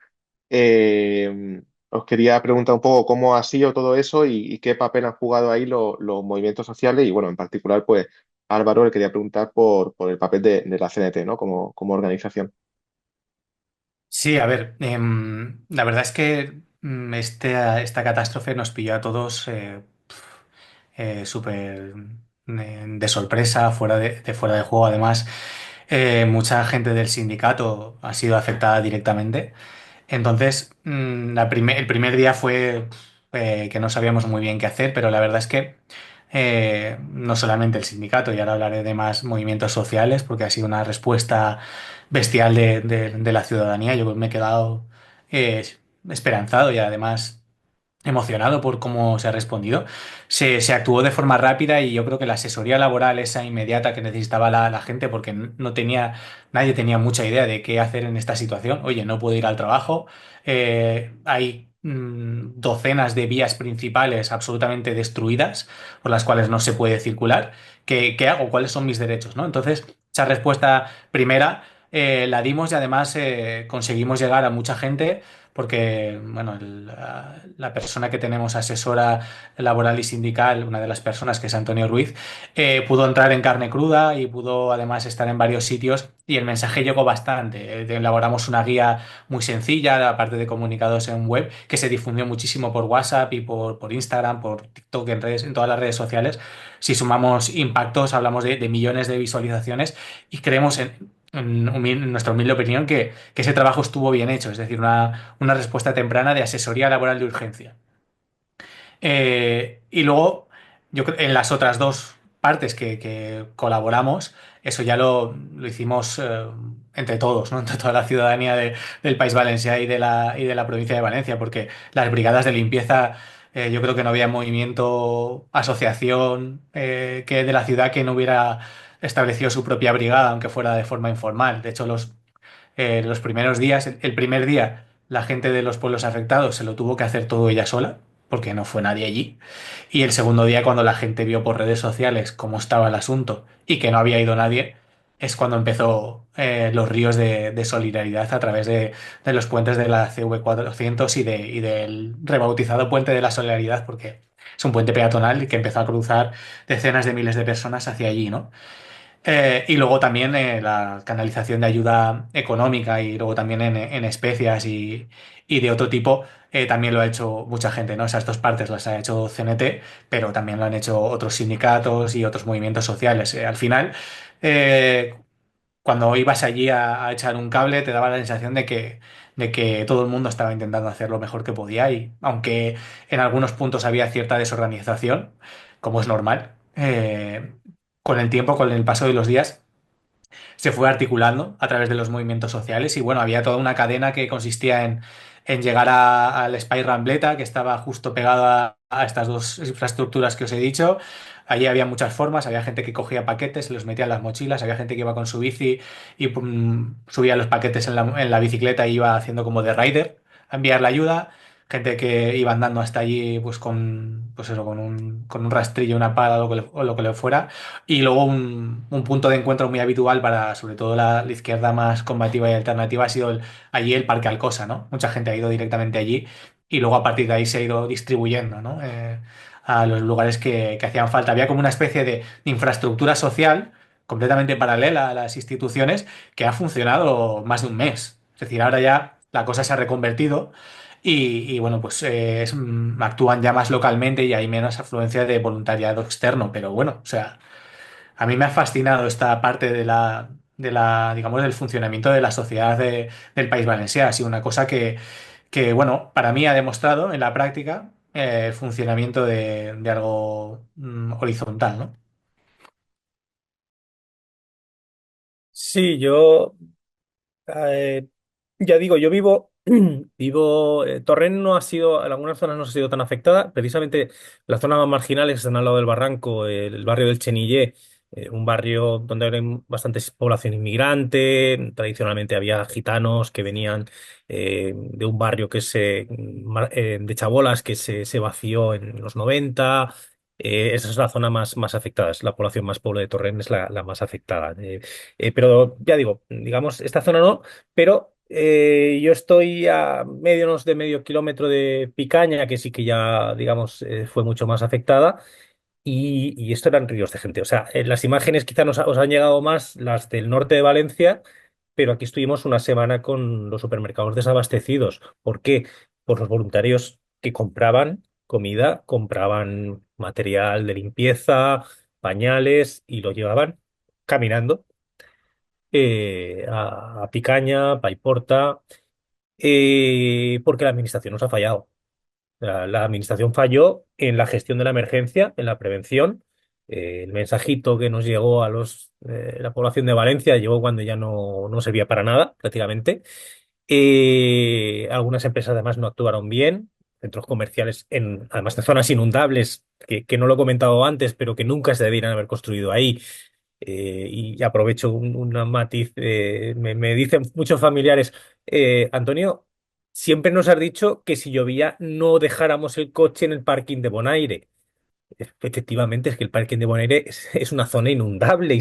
Os quería preguntar un poco cómo ha sido todo eso y qué papel han jugado ahí los movimientos sociales y, bueno, en particular, pues, Álvaro, le quería preguntar por el papel de la CNT, ¿no? Como organización. Sí, a ver, la verdad es que esta catástrofe nos pilló a todos súper de sorpresa, fuera de juego. Además, mucha gente del sindicato ha sido afectada directamente. Entonces, el primer día fue que no sabíamos muy bien qué hacer, pero la verdad es que no solamente el sindicato, y ahora hablaré de más movimientos sociales, porque ha sido una respuesta bestial de la ciudadanía. Yo me he quedado eh, esperanzado y además emocionado por cómo se ha respondido. Se actuó de forma rápida y yo creo que la asesoría laboral esa inmediata que necesitaba la gente, porque nadie tenía mucha idea de qué hacer en esta situación. Oye, no puedo ir al trabajo, hay docenas de vías principales absolutamente destruidas por las cuales no se puede circular. ¿Qué hago? ¿Cuáles son mis derechos? ¿No? Entonces, esa respuesta primera la dimos y además conseguimos llegar a mucha gente porque, bueno, la persona que tenemos asesora laboral y sindical, una de las personas que es Antonio Ruiz, pudo entrar en carne cruda y pudo además estar en varios sitios y el mensaje llegó bastante. Elaboramos una guía muy sencilla, aparte de comunicados en web, que se difundió muchísimo por WhatsApp y por Instagram, por TikTok, en todas las redes sociales. Si sumamos impactos, hablamos de millones de visualizaciones y creemos en nuestra humilde opinión, que ese trabajo estuvo bien hecho, es decir, una respuesta temprana de asesoría laboral de urgencia. Y luego, yo creo en las otras dos partes que colaboramos, eso ya lo hicimos entre todos, ¿no? Entre toda la ciudadanía del País Valencià y de la provincia de Valencia, porque las brigadas de limpieza, yo creo que no había movimiento, asociación que de la ciudad que no hubiera establecido su propia brigada, aunque fuera de forma informal. De hecho, los primeros días, el primer día, la gente de los pueblos afectados se lo tuvo que hacer todo ella sola, porque no fue nadie allí. Y el segundo día, cuando la gente vio por redes sociales cómo estaba el asunto y que no había ido nadie, es cuando empezó los ríos de solidaridad a través de los puentes de la CV400 y del rebautizado Puente de la Solidaridad, porque es un puente peatonal que empezó a cruzar decenas de miles de personas hacia allí, ¿no? Y luego también la canalización de ayuda económica y luego también en especias y de otro tipo, también lo ha hecho mucha gente, ¿no? Esas dos partes las ha hecho CNT, pero también lo han hecho otros sindicatos y otros movimientos sociales. Al final, eh, cuando ibas allí a echar un cable, te daba la sensación de que todo el mundo estaba intentando hacer lo mejor que podía y aunque en algunos puntos había cierta desorganización, como es normal, con el tiempo, con el paso de los días, se fue articulando a través de los movimientos sociales y bueno, había toda una cadena que consistía en llegar al Spy Rambleta, que estaba justo pegado a estas dos infraestructuras que os he dicho. Allí había muchas formas, había gente que cogía paquetes, se los metía en las mochilas, había gente que iba con su bici y subía los paquetes en la bicicleta y iba haciendo como de rider a enviar la ayuda. Gente que iba andando hasta allí pues pues eso, con un rastrillo, una pala o lo que le fuera. Y luego un punto de encuentro muy habitual para, sobre todo, la izquierda más combativa y alternativa ha sido allí el Parque Alcosa, ¿no? Mucha gente ha ido directamente allí y luego a partir de ahí se ha ido distribuyendo, ¿no? A los lugares que hacían falta. Había como una especie de infraestructura social completamente paralela a las instituciones que ha funcionado más de un mes. Es decir, ahora ya la cosa se ha reconvertido y, bueno, pues actúan ya más localmente y hay menos afluencia de voluntariado externo, pero bueno, o sea, a mí me ha fascinado esta parte digamos, del funcionamiento de la sociedad del País Valencià. Ha sido una cosa que, bueno, para mí ha demostrado en la práctica el funcionamiento de algo horizontal, ¿no? Sí, yo Eh, ya digo, yo vivo, Torrent no ha sido, en algunas zonas no ha sido tan afectada, precisamente las zonas más marginales están al lado del barranco, el barrio del Chenillé, un barrio donde hay bastante población inmigrante, tradicionalmente había gitanos que venían de un barrio de Chabolas que se vació en los 90. Esa es la zona más afectada, es la población más pobre de Torrent, es la más afectada. Pero ya digo, digamos, esta zona no, pero yo estoy a medio kilómetro de Picaña, que sí que ya, digamos, fue mucho más afectada, y esto eran ríos de gente. O sea, las imágenes quizá os han llegado más las del norte de Valencia, pero aquí estuvimos una semana con los supermercados desabastecidos. ¿Por qué? Por los voluntarios que compraban comida, compraban material de limpieza, pañales, y lo llevaban caminando a Picaña, Paiporta, porque la administración nos ha fallado. La administración falló en la gestión de la emergencia, en la prevención. El mensajito que nos llegó a la población de Valencia llegó cuando ya no servía para nada, prácticamente. Algunas empresas además no actuaron bien. Centros comerciales, además de zonas inundables, que no lo he comentado antes, pero que nunca se debieran haber construido ahí. Y aprovecho un matiz. Me dicen muchos familiares, Antonio, siempre nos has dicho que si llovía no dejáramos el coche en el parking de Bonaire. Efectivamente, es que el parking de Bonaire es una zona inundable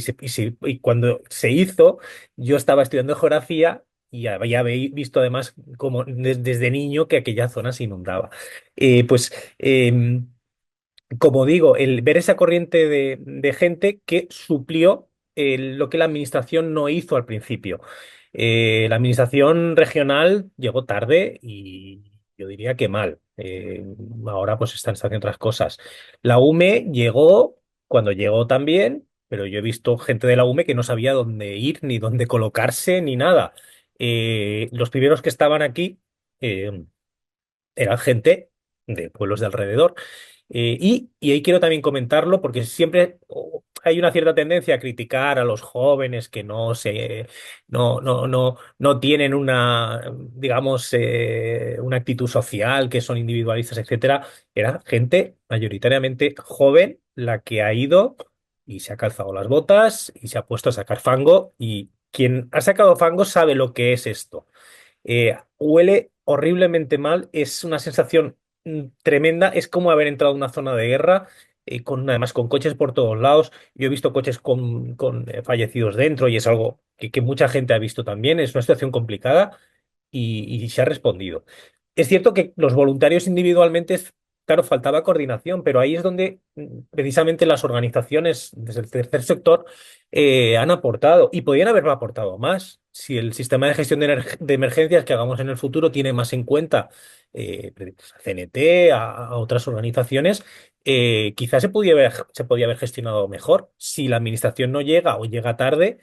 y cuando se hizo, yo estaba estudiando geografía y había visto además como desde niño que aquella zona se inundaba. Pues como digo, el ver esa corriente de gente que suplió lo que la administración no hizo al principio. La administración regional llegó tarde y yo diría que mal. Ahora pues están haciendo otras cosas. La UME llegó cuando llegó también, pero yo he visto gente de la UME que no sabía dónde ir, ni dónde colocarse, ni nada. Los primeros que estaban aquí eh, eran gente de pueblos de alrededor. Y ahí quiero también comentarlo porque siempre hay una cierta tendencia a criticar a los jóvenes que no tienen digamos, una actitud social, que son individualistas, etcétera. Era gente mayoritariamente joven la que ha ido y se ha calzado las botas y se ha puesto a sacar fango, y quien ha sacado fango sabe lo que es esto. Huele horriblemente mal, es una sensación tremenda, es como haber entrado a una zona de guerra. además con coches por todos lados. Yo he visto coches con fallecidos dentro y es algo que mucha gente ha visto también. Es una situación complicada y se ha respondido. Es cierto que los voluntarios individualmente, claro, faltaba coordinación, pero ahí es donde precisamente las organizaciones desde el tercer sector han aportado y podían haber aportado más. Si el sistema de gestión de emergencias que hagamos en el futuro tiene más en cuenta pues, a CNT, a otras organizaciones, quizás se podía haber gestionado mejor. Si la administración no llega o llega tarde,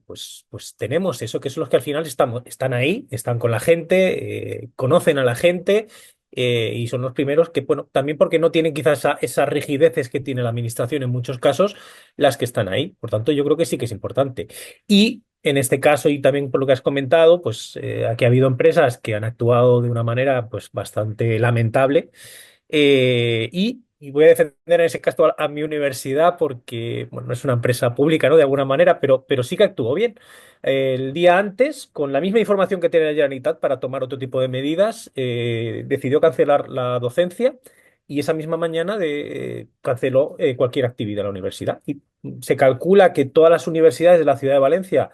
pues tenemos eso, que son los que al final están ahí, están con la gente, conocen a la gente y son los primeros que, bueno, también porque no tienen quizás esas rigideces que tiene la administración en muchos casos, las que están ahí. Por tanto, yo creo que sí que es importante. Y en este caso, y también por lo que has comentado, pues aquí ha habido empresas que han actuado de una manera pues bastante lamentable y voy a defender en ese caso a mi universidad porque, bueno, no es una empresa pública, ¿no? De alguna manera, pero sí que actuó bien. El día antes, con la misma información que tenía la Generalitat para tomar otro tipo de medidas, decidió cancelar la docencia y esa misma mañana canceló cualquier actividad en la universidad. Y se calcula que todas las universidades de la ciudad de Valencia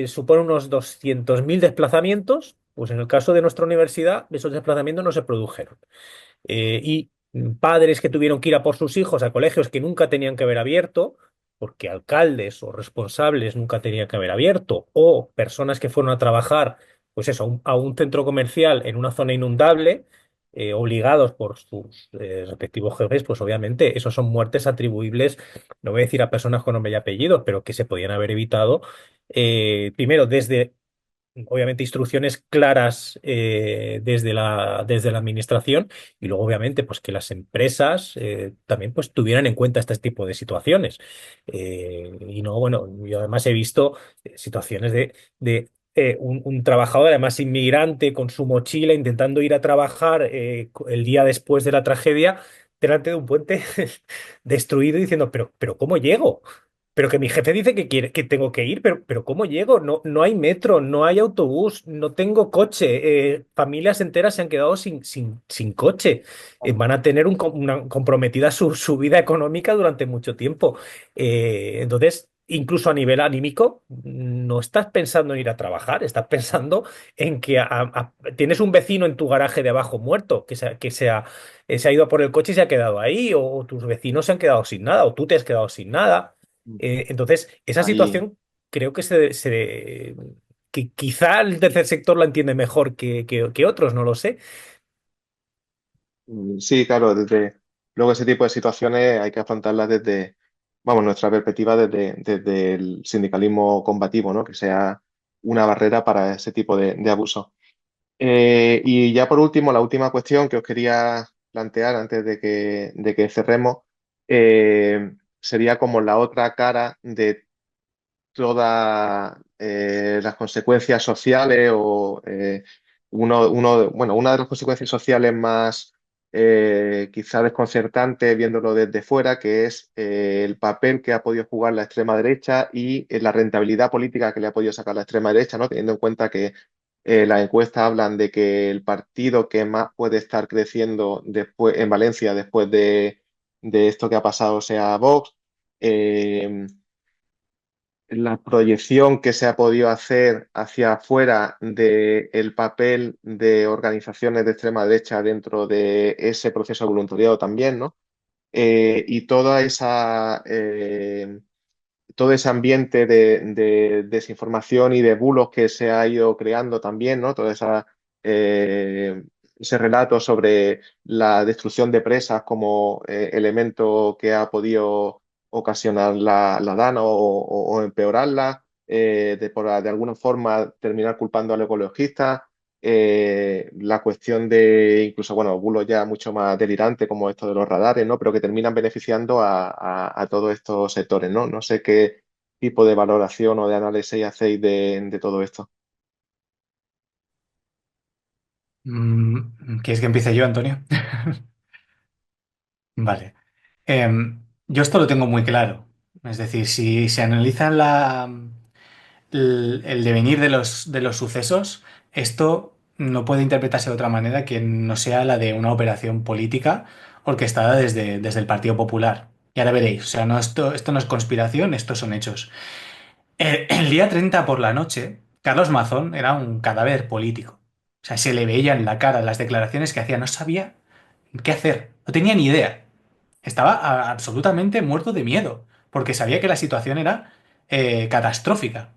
suponen unos 200.000 desplazamientos, pues en el caso de nuestra universidad, esos desplazamientos no se produjeron y padres que tuvieron que ir a por sus hijos a colegios que nunca tenían que haber abierto, porque alcaldes o responsables nunca tenían que haber abierto, o personas que fueron a trabajar, pues eso, a un centro comercial en una zona inundable, obligados por sus respectivos jefes, pues obviamente esos son muertes atribuibles, no voy a decir a personas con nombre y apellido, pero que se podían haber evitado, primero desde obviamente instrucciones claras desde la administración y luego obviamente pues que las empresas también pues tuvieran en cuenta este tipo de situaciones. Y no, bueno, yo además he visto situaciones de un trabajador, además inmigrante, con su mochila intentando ir a trabajar el día después de la tragedia delante de un puente destruido diciendo, pero ¿cómo llego? Pero que mi jefe dice que tengo que ir, pero ¿cómo llego? No, no hay metro, no hay autobús, no tengo coche. Familias enteras se han quedado sin coche. Van a tener una comprometida su vida económica durante mucho tiempo. Entonces, incluso a nivel anímico, no estás pensando en ir a trabajar, estás pensando en que tienes un vecino en tu garaje de abajo muerto, que se ha ido a por el coche y se ha quedado ahí, o tus vecinos se han quedado sin nada, o tú te has quedado sin nada. Entonces, esa Ahí, situación creo que quizá el tercer sector la entiende mejor que otros, no lo sé. sí, claro, luego ese tipo de situaciones hay que afrontarlas desde, vamos, nuestra perspectiva desde el sindicalismo combativo, ¿no? Que sea una barrera para ese tipo de abusos. Y ya por último, la última cuestión que os quería plantear antes de que cerremos, sería como la otra cara de todas las consecuencias sociales o bueno, una de las consecuencias sociales más quizá desconcertantes viéndolo desde fuera, que es el papel que ha podido jugar la extrema derecha y la rentabilidad política que le ha podido sacar la extrema derecha, ¿no? Teniendo en cuenta que las encuestas hablan de que el partido que más puede estar creciendo después, en Valencia después de esto que ha pasado sea Vox. Eh, la proyección que se ha podido hacer hacia afuera del papel de organizaciones de extrema derecha dentro de ese proceso de voluntariado también, ¿no? Y todo ese ambiente de desinformación y de bulos que se ha ido creando también, ¿no? Eh, ese relato sobre la destrucción de presas como elemento que ha podido ocasionar la DANA o empeorarla, de alguna forma terminar culpando al ecologista. La cuestión de incluso, bueno, bulos ya mucho más delirantes como esto de los radares, ¿no? Pero que terminan beneficiando a todos estos sectores, ¿no? No sé qué tipo de valoración o de análisis hacéis de todo esto. ¿Quieres que empiece yo, Antonio? Vale. Yo esto lo tengo muy claro. Es decir, si se analiza el devenir de los sucesos, esto no puede interpretarse de otra manera que no sea la de una operación política orquestada desde el Partido Popular. Y ahora veréis, o sea, no, esto no es conspiración, estos son hechos. El día 30 por la noche, Carlos Mazón era un cadáver político. O sea, se le veía en la cara las declaraciones que hacía, no sabía qué hacer, no tenía ni idea. Estaba absolutamente muerto de miedo, porque sabía que la situación era catastrófica.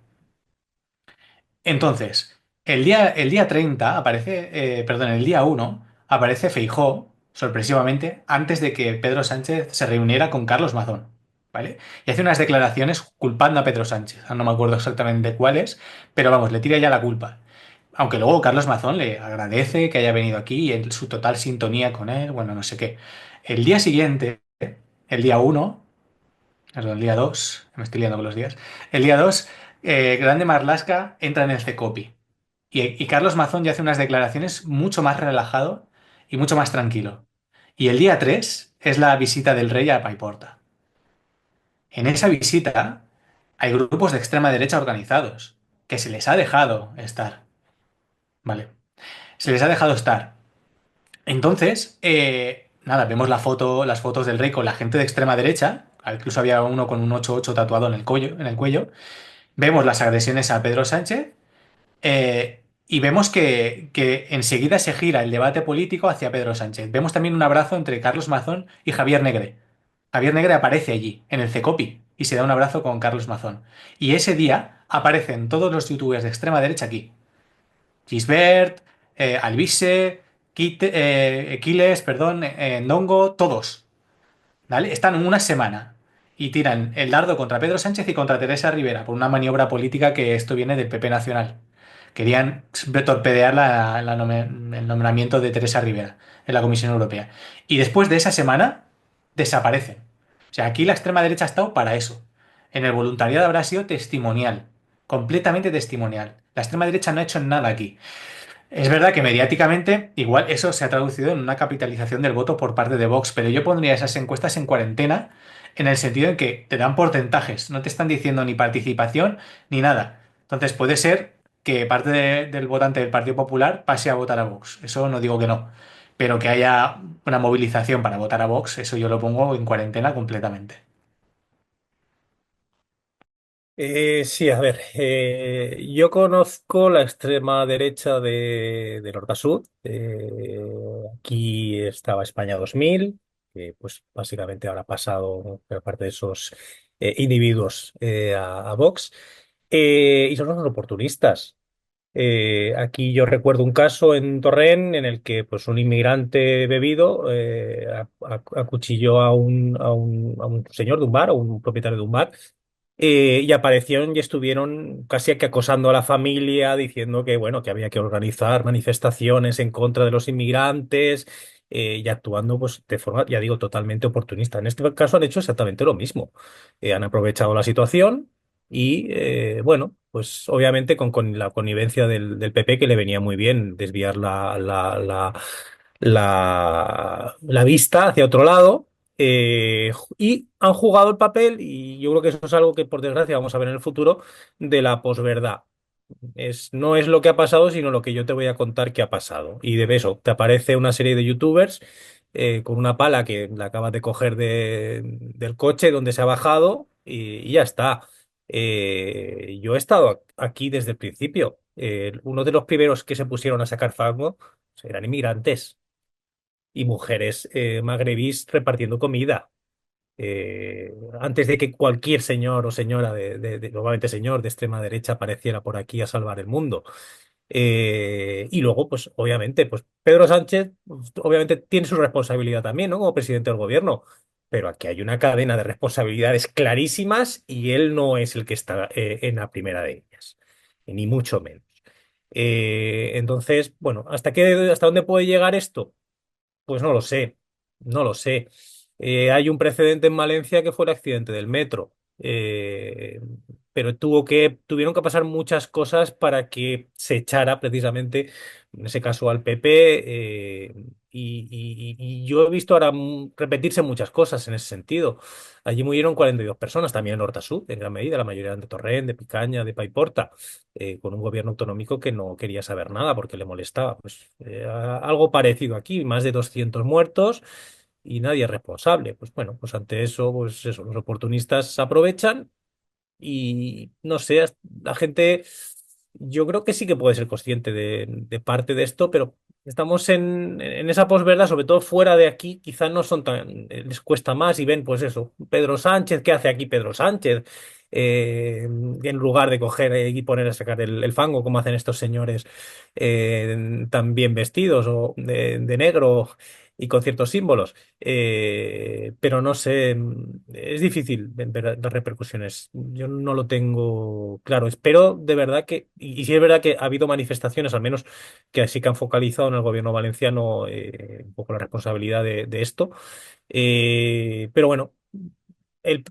Entonces, el día 30 aparece, perdón, el día 1 aparece Feijó, sorpresivamente, antes de que Pedro Sánchez se reuniera con Carlos Mazón, ¿vale? Y hace unas declaraciones culpando a Pedro Sánchez. No me acuerdo exactamente cuáles, pero vamos, le tira ya la culpa. Aunque luego Carlos Mazón le agradece que haya venido aquí y en su total sintonía con él, bueno, no sé qué. El día siguiente, el día 1, perdón, el día 2, me estoy liando con los días, el día 2, Grande Marlaska entra en el CECOPI. Y Carlos Mazón ya hace unas declaraciones mucho más relajado y mucho más tranquilo. Y el día 3 es la visita del rey a Paiporta. En esa visita hay grupos de extrema derecha organizados que se les ha dejado estar, ¿vale? Se les ha dejado estar. Entonces, nada, vemos las fotos del rey con la gente de extrema derecha. Incluso había uno con un 8-8 tatuado en el cuello. Vemos las agresiones a Pedro Sánchez. Y vemos que enseguida se gira el debate político hacia Pedro Sánchez. Vemos también un abrazo entre Carlos Mazón y Javier Negre. Javier Negre aparece allí, en el CECOPI, y se da un abrazo con Carlos Mazón. Y ese día aparecen todos los youtubers de extrema derecha aquí. Gisbert, Alvise, Quiles, perdón, Ndongo, todos. ¿Vale? Están una semana y tiran el dardo contra Pedro Sánchez y contra Teresa Rivera por una maniobra política que esto viene del PP Nacional. Querían torpedear el nombramiento de Teresa Rivera en la Comisión Europea. Y después de esa semana, desaparecen. O sea, aquí la extrema derecha ha estado para eso. En el voluntariado habrá sido testimonial, completamente testimonial. La extrema derecha no ha hecho nada aquí. Es verdad que mediáticamente igual eso se ha traducido en una capitalización del voto por parte de Vox, pero yo pondría esas encuestas en cuarentena en el sentido en que te dan porcentajes, no te están diciendo ni participación ni nada. Entonces puede ser que parte del votante del Partido Popular pase a votar a Vox. Eso no digo que no, pero que haya una movilización para votar a Vox, eso yo lo pongo en cuarentena completamente. Sí, a ver, yo conozco la extrema derecha de norte a sur. Aquí estaba España 2000, que pues básicamente ahora ha pasado por parte de esos individuos a Vox, y son unos oportunistas. Aquí yo recuerdo un caso en Torrent en el que pues, un inmigrante bebido acuchilló a un señor de un bar, o un propietario de un bar, y aparecieron y estuvieron casi que acosando a la familia, diciendo que, bueno, que había que organizar manifestaciones en contra de los inmigrantes, y actuando pues, de forma, ya digo, totalmente oportunista. En este caso han hecho exactamente lo mismo. Han aprovechado la situación y, bueno, pues obviamente con la connivencia del PP, que le venía muy bien desviar la vista hacia otro lado, y han jugado el papel, y yo creo que eso es algo que por desgracia vamos a ver en el futuro, de la posverdad. No es lo que ha pasado, sino lo que yo te voy a contar que ha pasado. Y de eso, te aparece una serie de youtubers con una pala que la acabas de coger del coche donde se ha bajado, y ya está. Yo he estado aquí desde el principio. Uno de los primeros que se pusieron a sacar fango eran inmigrantes y mujeres magrebís repartiendo comida. Antes de que cualquier señor o señora normalmente señor de extrema derecha apareciera por aquí a salvar el mundo. Y luego, pues obviamente, pues Pedro Sánchez, pues, obviamente tiene su responsabilidad también, ¿no? Como presidente del gobierno. Pero aquí hay una cadena de responsabilidades clarísimas y él no es el que está en la primera de ellas, ni mucho menos. Entonces, bueno, ¿hasta dónde puede llegar esto? Pues no lo sé, no lo sé. Hay un precedente en Valencia que fue el accidente del metro. Pero tuvieron que pasar muchas cosas para que se echara precisamente, en ese caso al PP, y yo he visto ahora repetirse muchas cosas en ese sentido. Allí murieron 42 personas, también en Horta-Sud, en gran medida, la mayoría eran de Torrent, de Picaña, de Paiporta, con un gobierno autonómico que no quería saber nada porque le molestaba. Pues algo parecido aquí, más de 200 muertos y nadie es responsable. Pues bueno, pues ante eso, pues eso, los oportunistas se aprovechan y no sé, la gente, yo creo que sí que puede ser consciente de parte de esto, pero estamos en esa posverdad, sobre todo fuera de aquí, quizás no son tan, les cuesta más y ven, pues eso, Pedro Sánchez, ¿qué hace aquí Pedro Sánchez? En lugar de coger y poner a sacar el fango, como hacen estos señores tan bien vestidos o de negro y con ciertos símbolos. Pero no sé, es difícil ver las repercusiones. Yo no lo tengo claro. Espero de verdad y sí es verdad que ha habido manifestaciones, al menos que sí que han focalizado en el gobierno valenciano un poco la responsabilidad de esto. Pero bueno, el,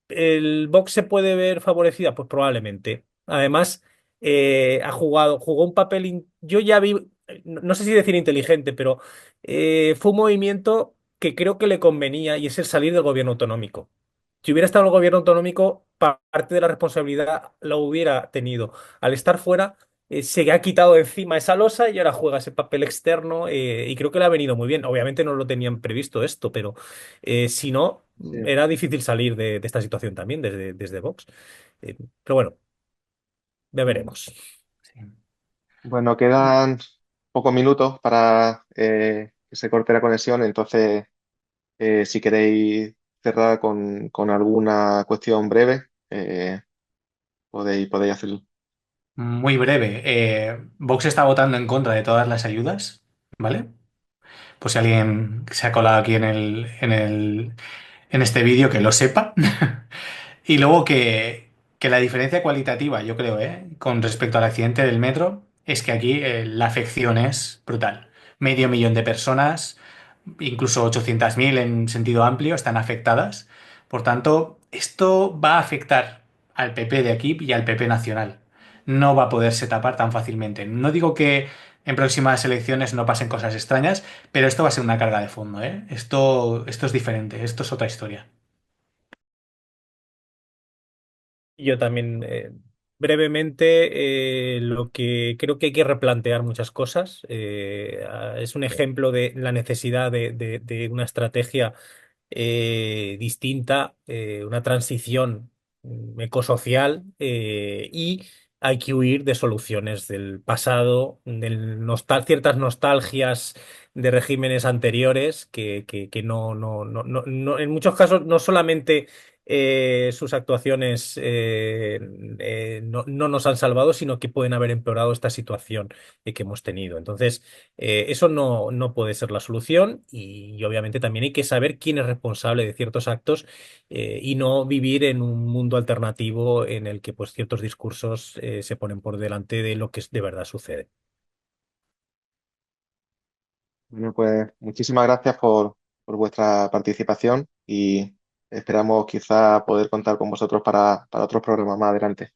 el Vox se puede ver favorecida, pues probablemente. Además, jugó un papel, yo ya vi, no sé si decir inteligente, pero fue un movimiento que creo que le convenía y es el salir del gobierno autonómico. Si hubiera estado en el gobierno autonómico, parte de la responsabilidad la hubiera tenido. Al estar fuera, se ha quitado de encima esa losa y ahora juega ese papel externo y creo que le ha venido muy bien. Obviamente no lo tenían previsto esto, pero si no, Sí. era difícil salir de esta situación también desde Vox. Pero bueno, ya Mm. veremos. Sí. Bueno, quedan pocos minutos para que se corte la conexión, entonces si queréis cerrar con alguna cuestión breve, podéis hacerlo. Muy breve. Vox está votando en contra de todas las ayudas, ¿vale? Pues si alguien se ha colado aquí en este vídeo, que lo sepa. Y luego que la diferencia cualitativa, yo creo, con respecto al accidente del metro, es que aquí la afección es brutal. Medio millón de personas, incluso 800.000 en sentido amplio, están afectadas. Por tanto, esto va a afectar al PP de aquí y al PP nacional. No va a poderse tapar tan fácilmente. No digo que en próximas elecciones no pasen cosas extrañas, pero esto va a ser una carga de fondo, ¿eh? Esto es diferente, esto es otra historia. Yo también, brevemente, lo que creo que hay que replantear muchas cosas. Es un ejemplo de la necesidad de una estrategia distinta, una transición ecosocial y hay que huir de soluciones del pasado, ciertas nostalgias de regímenes anteriores que en muchos casos no solamente sus actuaciones no nos han salvado, sino que pueden haber empeorado esta situación que hemos tenido. Entonces, eso no puede ser la solución y obviamente también hay que saber quién es responsable de ciertos actos y no vivir en un mundo alternativo en el que pues, ciertos discursos se ponen por delante de lo que de verdad sucede. Bueno, pues muchísimas gracias por vuestra participación y esperamos quizá poder contar con vosotros para otros programas más adelante.